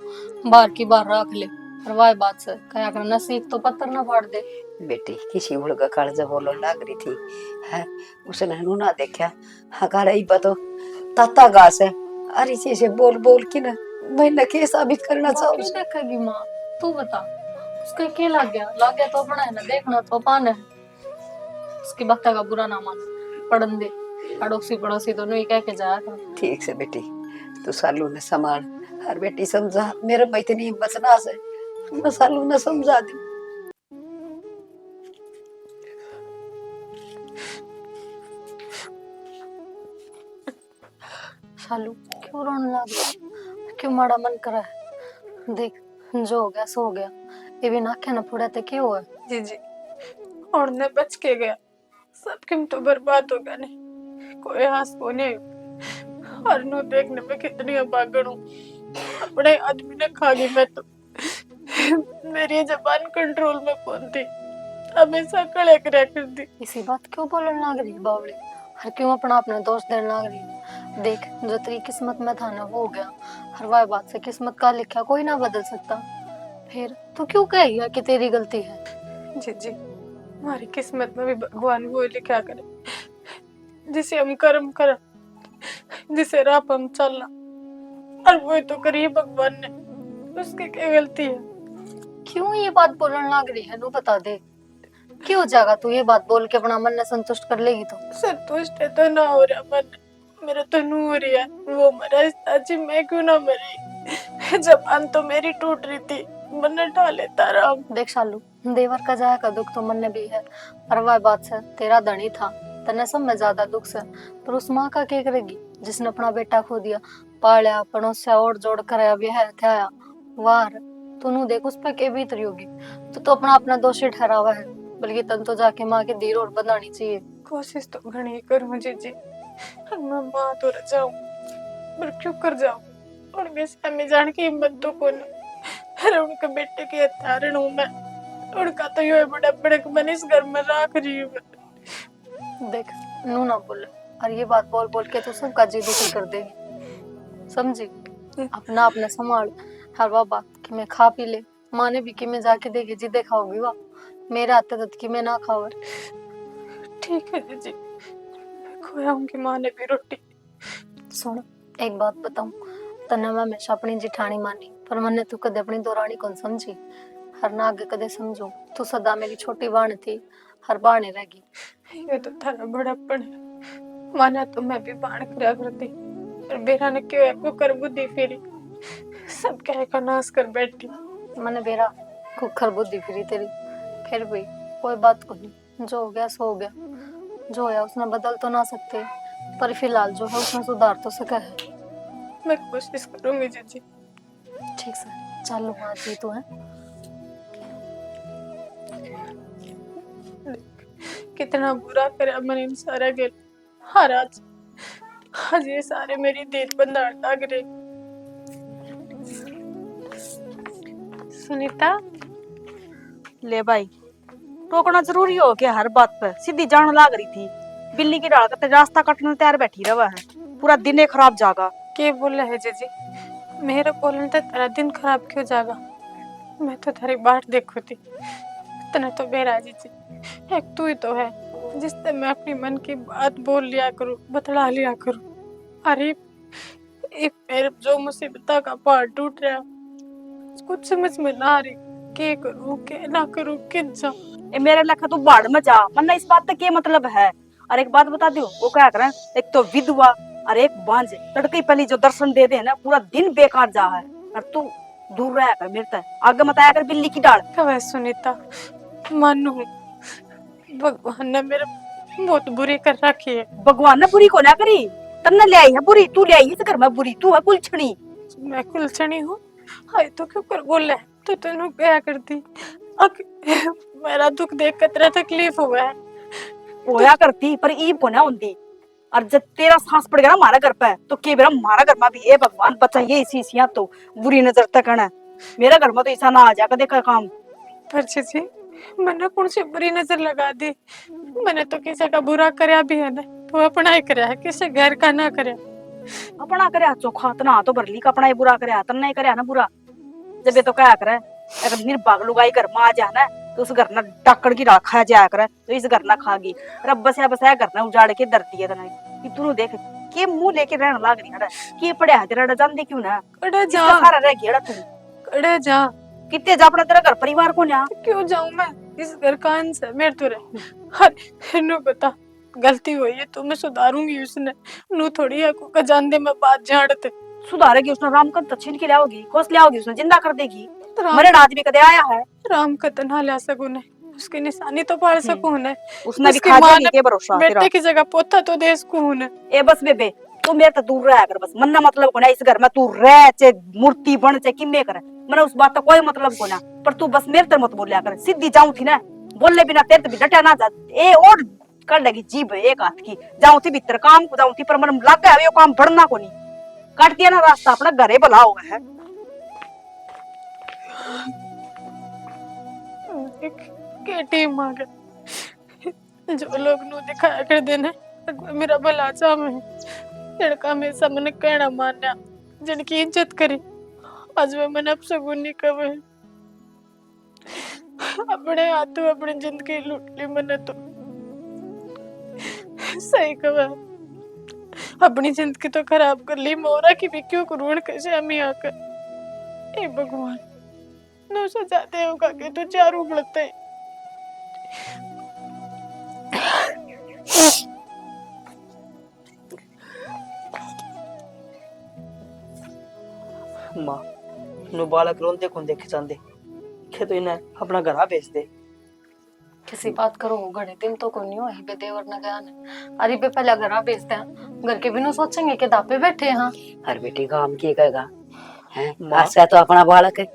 बार की बार रख ले, और वाह बात से कया कर नसीब तो पत्थर ना फाड़ दे। बेटी किसी उड़गा काल जब बोलो लाग रही थी है, उसने नू ना देखा हकारा ही बतो ताता घास है। अरे से बोल बोल की ना मैंने के साबित करना वो चाहूँ। क्यों देखेगी माँ, तू बता उसका क्या लग गया तो अपना है ना, देखना तो पान है। उसकी बात का बुरा ना मान, पढ़न दे, अड़ोसी पड़ोसी दोनों ही कह के जाया कर। ठीक से बेटी, तू सालू ने संभाल, हर बेटी समझा, मेरे में इतनी हिम्मत ना से, मैं सालू ने समझा दी। शालू क्यों रोने लग गया, क्यों माड़ा मन करा है। देख जो हो गया सो हो गया, ये भी नाखे न फुड़ा ते क्यों है। जीजी और ने बच के गया, सबके तो बर्बाद हो गया, नहीं कोई हास को नहीं। और नो देखने में कितनी अभागन हूँ, अपने आदमी ने खा गई मैं तो। मेरी जबान कंट्रोल में कौन थी, हमेशा कड़े करे कर दी। इसी बात क्यों बोलने लग रही है बावली, हर क्यों अपना अपना दोष देने लग रही है। देख जो तेरी किस्मत में था ना वो हो गया, हर वार बात से किस्मत का लिखा कोई ना बदल सकता। फिर तू क्यों कहेगा कि तेरी गलती है। जीजी हमारी किस्मत में भी भगवान वो लिखा करे, जिसे हम कर्म कर, जिसे राह पर हम चलना, और वो तो करिए भगवान ने, उसकी क्या गलती है। क्यों ये बात बोलने लग रही है, तू बता दे क्यों जाएगा तू ये बात बोल के अपना मन ने संतुष्ट कर लेगी तो। संतुष्ट है तो ना हो रहा मन, मेरा तो नूर है वो मरा, आज मैं क्यों ना मरी। जबान तो मेरी टूट रही थी, मन ढा लेता रहा। देख शालू, देवर का जाए का दुख तो मन में भी है, पर वह बात से तेरा धनी था, तने सब में ज्यादा दुख से। पर उस माँ का क्या करेगी जिसने अपना बेटा खो दिया, पाला पड़ोसिया और जोड़ कर ब्याह थे वार। तू देख उस पर के बीत रही होगी, तो अपना अपना दोषी ठहरावा है, बल्कि तन तो जाके माँ के धीर और बंधानी चाहिए। कोशिश तो घनी करूं जीजी, मैं माँ तो जाऊं, पर क्यों कर जाऊं, और वैसे हमें जान की हिम्मत तो कौन, अरे उनके बेटे की हत्यारण हूँ मैं, उनका तो यो बड़ा बड़े मन इस घर में रख रही हूँ। देख नू ना बोले, और ये बात बोल बोल के तो सबका जी दुखी कर देगी, समझी। अपना अपना संभाल, हर वह बात कि मैं खा पी ले, माँ ने भी कि मैं जाके देगी जी देखा होगी वाह, मेरे आते तक कि मैं ना खावर। ठीक है जीजी, मैं खोयाऊंगी माँ ने भी रोटी। सुन एक बात बताऊं, तने मैं हमेशा अपनी जिठानी मानी, पर मैंने तू कदे अपनी दोरानी कौन समझी, हर ना आगे कदे समझू। तू सदा मेरी छोटी बाण थी, हर बाणे रहेगी। ये तो थारा बड़ापन है, माना तो मैं भी बाण करा करती, पर बेरा ने क्यों है कुकर बुद्धि फेरी, सब कह का नाश कर बैठी। मैंने बेरा कुखर बुद्धि फिरी तेरी, फिर भी कोई बात को नहीं, जो हो गया सो हो गया, जो है उसने बदल तो ना सकते, पर फिलहाल जो है उसने सुधार तो सका है। मैं कोशिश करूंगी जीजी। ठीक से चल वहाँ जी तू है। कितना बुरा करा मैंने इन सारा गेल, हर आज ये सारे मेरी दिल बंधाड़ लग रहे। सुनीता ले भाई, टोकना जरूरी हो क्या हर बात पर, सीधी जान लाग रही थी, बिल्ली की डाल का रास्ता काटने तैयार बैठी रहा है, पूरा दिन ही खराब जागा। के बोला है जीजी, मेरे बोलने तो तेरा दिन खराब क्यों जागा, मैं तो तेरी बाट देखो थी, तने तो बेरा जीजी, एक तू ही तो है जिससे मैं अपनी मन की बात बोल लिया करूं, बतला लिया करूं। अरे एक मेरे जो मुसीबत का पहाड़ टूट रहा, कुछ समझ में ना आ रही, के करूं के ना करूं, किन जाऊं। ए मेरे लखा तू बाढ़ में जा, वरना इस बात का क्या मतलब है। और एक बात बता दो, वो क्या करे, एक तो विधवा और एक बांझ, लड़की पहली जो दर्शन दे दे ना पूरा दिन बेकार जा है। और तू दूर रहा कर मेरे से, आगे मत आया कर बिल्ली की डाल। कहे सुनीता, मानू भगवान ने मेरे बहुत बुरी कर रखी है। भगवान ने बुरी को ना करी, तन्ने ले आई है बुरी, तू ले आई इस घर में बुरी, तू है कुलछणी। मैं कुलछणी हूँ, हाय तो क्यों कर बोले तो तेनू क्या करती। मेरा दुख देख कर तेरा तकलीफ हुआ है, होया करती पर ईब को ना होती। और जब तेरा सांस पड़ गया ना हमारा घर पे, तो के बेरा हमारा घर में भी ए भगवान बचाइए इसी इसिया तो बुरी नजर तक है। मेरा घर में तो ऐसा ना आ जाकर देखा काम। पर जी मैंने कौन सी बुरी नजर लगा दी। मैंने तो किसी का बुरा करया भी है ना, तो अपना ही करया है, किसी घर का ना करया। अपना करे चोखा तना तो भरली का अपना ही बुरा करे, तन्ने ही करे ना बुरा। जब ये तो क्या करे, अगर निर्भाग लुगाई घर में आ जाए ना, तो उस घर ना डाकड़ की राखा जाया करे, तो इस घर ना खागी। रब बसया बसाया घर ना उजाड़ के धरती है तना। तू देख के मुंह लेके रहने लाग रही है, के पड़े है तेरा जानदे क्यों ना। कड़े जा सारा रह गया तू, कड़े जा कितने जा अपना तेरा घर परिवार को ना। क्यों जाऊं मैं इस घर का अंश है मेरे तो रहे। हर नु बता गलती हुई है तो मैं सुधारूंगी, उसने नु थोड़ी है को जान दे मैं बात झाड़ते। सुधारेगी उसने, राम का दक्षिण की लाओगी, खोस लाओगी उसने, जिंदा कर देगी। राम मरे आदमी कदे आया है, राम का तना ला सकूं ने, उसकी निशानी तो पाल सकूं ने, उसने भी उसकी खा माँ जाएगी के भरोसा तेरा। बेटे की जगह पोता तो दे सकूं ने। ए बस बेबे तू मेरे तो दूर रहा कर बस, मन्ना मतलब को ना इस घर में तू रह चे मूर्ति बन चे किम्मे करे, मैंने उस बात का कोई मतलब को ना। पर तू बस मेरे तर मत बोलिया कर, सीधी जाऊं थी ना, बोलने बिना तेरे तो भी डटा ना जा। ए और कर लगी जीभ एक हाथ की, जाऊं थी भीतर काम को जाऊं थी, पर मन लग गया वो काम बढ़ना को नहीं। काट दिया ना रास्ता, अपना घरे भला हुआ है। केटी मांगे जो लोग नु दिखाया कर देने मेरा भला चाह में लड़का हमेशा मैंने कहना मान्या, जिनकी इज्जत करी, आज वे मैंने अब सगुनी कवे अपने हाथों अपनी जिंदगी लूट ली। मैंने तो सही कहा, अपनी जिंदगी तो खराब कर ली, मोरा की भी क्यों करूं कैसे अम्मी आकर। ए भगवान नो सजाते होगा कि तू चार उगलते। माँ नु बालक रोंदे कुंदे खिंचांदे के तो इन्हें अपना घर भेज दे। किसी बात करो घड़े दिन तो कोई नहीं हो बे देवर न गया ने। अरे बे पहले घर भेजते हैं, घर के बिनु सोचेंगे कि दापे बैठे हैं। हर बेटी काम की कहेगा है, माँ आशा तो अपना बालक है।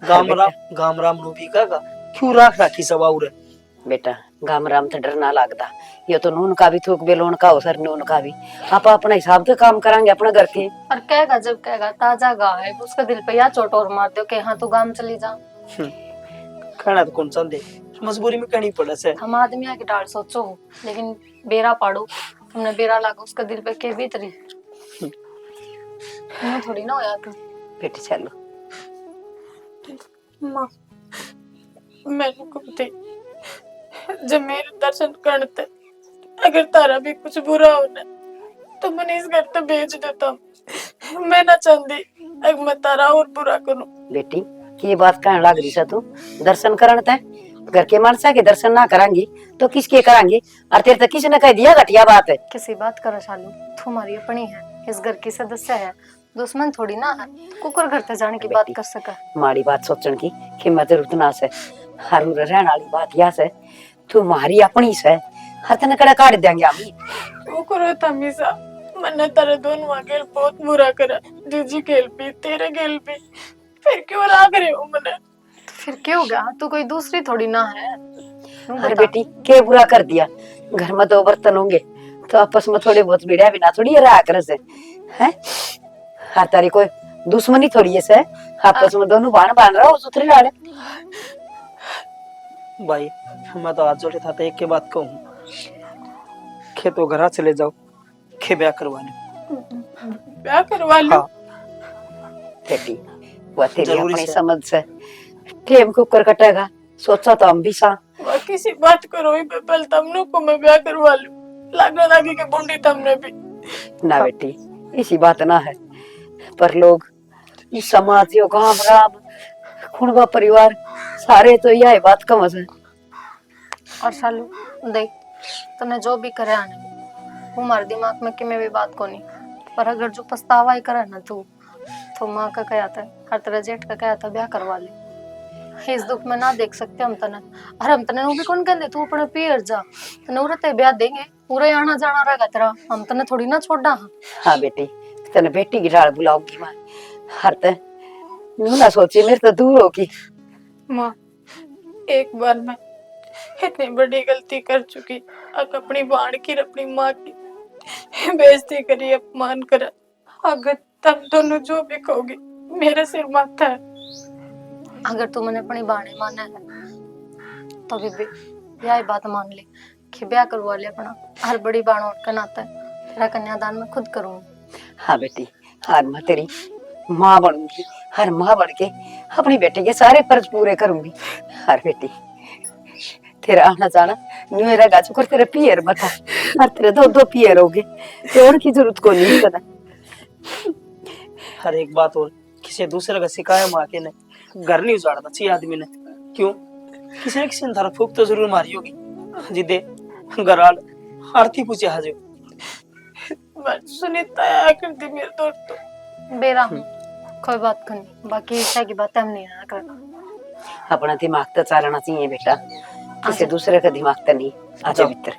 गाम राम नु भी कहेगा क्यों राख राखी सब आउरे। बेटा गाम राम तो डर ना लगता, ये तो नून का भी थूक बेलोन का हो सर, नून का भी आप अपना हिसाब से काम करांगे अपना घर के। और कहेगा जब कहेगा ताजा गा है, उसका दिल पे या चोट और मार दो कि हाँ तू गांव चली जा। खाना तो कौन चांदे, मजबूरी में कहनी पड़ा से। हम आदमी आके डाल सोचो, लेकिन बेरा पाड़ो, हमने बेरा लागा उसका दिल पे के भीतरी थोड़ी ना होया था। बेटी चलो माँ मैंने कुत्ते जब मेरे दर्शन करते, अगर तारा भी कुछ बुरा होना तो मैंने इस घर तो भेज देता। मैं ना चाहती अगर मैं तारा और बुरा करूं। बेटी की बात कहने लग रही तू, दर्शन करण तय घर के मानसा के दर्शन ना करांगी तो किसके करांगी। और तेरे तो किसी ने कह दिया घटिया बात है। किसी बात कर शालू, तू हमारी अपनी है, इस घर की सदस्य है, दुश्मन थोड़ी ना है। कुकर घर तक जाने की बात कर सका, माड़ी बात सोचने की कीमत जरूरत ना से। हर रहने वाली बात या से तू मारी अपनी से, हर तने कड़ा काट देंगे हम। वो करो तमीजा, मैंने तेरे दोनों आगे बहुत बुरा करा, जीजी गेल भी तेरे गेल भी, फिर क्यों राग रहे हो मैंने। फिर क्या हो गया, तू कोई दूसरी थोड़ी ना है। अरे बेटी के बुरा कर दिया, घर में दो बर्तन होंगे तो आपस में थोड़े बहुत बिड़ा बिना थोड़ी रहा कर से है। हर तारी कोई दुश्मनी थोड़ी है से, आपस में दोनों बाण बांध रहा हो सुथरी डाले। भाई मैं तो आज जोड़े था तो एक के बात कहूँ, खेतों घर चले जाओ, खे ब्याह करवाने। ब्याह करवा लो। हाँ। बेटी वो तेरी जरूरी अपनी से। समझ से टेम के ऊपर कटेगा, सोचा तो हम भी सा। वह किसी बात करो ही पहले तमनु को मैं ब्याह करवा लूं। लागने लगी के बूढ़ी तमने भी। ना बेटी इसी बात ना है, पर लोग इस समाज यो गांव राम कुणबा परिवार सारे तो यह बात कम है। और सालू देख, तने जो भी करे आने वो हमारे दिमाग में कि मैं भी बात को नहीं, पर अगर जो पछतावा ही करे ना तू, तो माँ का क्या था हर तरह जेठ का क्या था ब्याह करवा ले। इस दुख में ना देख सकते हम तने, और हम तने वो भी कौन कहते तू अपने पियर जा, तने उरते ब्याह देंगे पूरे आना जाना रहेगा तेरा, हम तने थोड़ी ना छोड़ा। हाँ बेटी तने बेटी की डाल बुलाऊंगी मैं, हर ते यूं ना सोची मेरे तो दूर होगी। माँ एक बार मैं इतनी बड़ी गलती कर चुकी, अब अपनी बाण की अपनी माँ की बेइज्जती करी, अपमान करा। अगर तुम दोनों जो भी कहोगे मेरे सिर माथा है। अगर तू मैंने अपनी बाणे माना है तो भी यही बात मान ले कि ब्याह करवा ले अपना, हर बड़ी बाण और का नाता है तेरा कन्यादान मैं खुद करूंगी। हाँ बेटी हर मैं तेरी माँ बनूंगी, हर माँ बन के अपनी बेटी के सारे फर्ज पूरे करूंगी। हर बेटी तेरा आना जाना मेरा गाजू कर तेरे पियर बता, और तेरे दो दो पियर हो गए तो और की जरूरत को नहीं करना। हर एक बात और किसी दूसरे का सिखाया माँ के ने घर नहीं उजाड़ना चाहिए आदमी ने। क्यों किसी ने थारा फूक तो जरूर मारी होगी जिदे घराल आरती पूछे हाजो। बस सुनीता आया करती मेरे दोस्तों। बेरा हूँ कोई बात करनी, बाकी ईशा की बात हम नहीं ना कर। अपना दिमाग तो चलाना चाहिए बेटा, किसी दूसरे का दिमाग तो नहीं। आजा भीतर।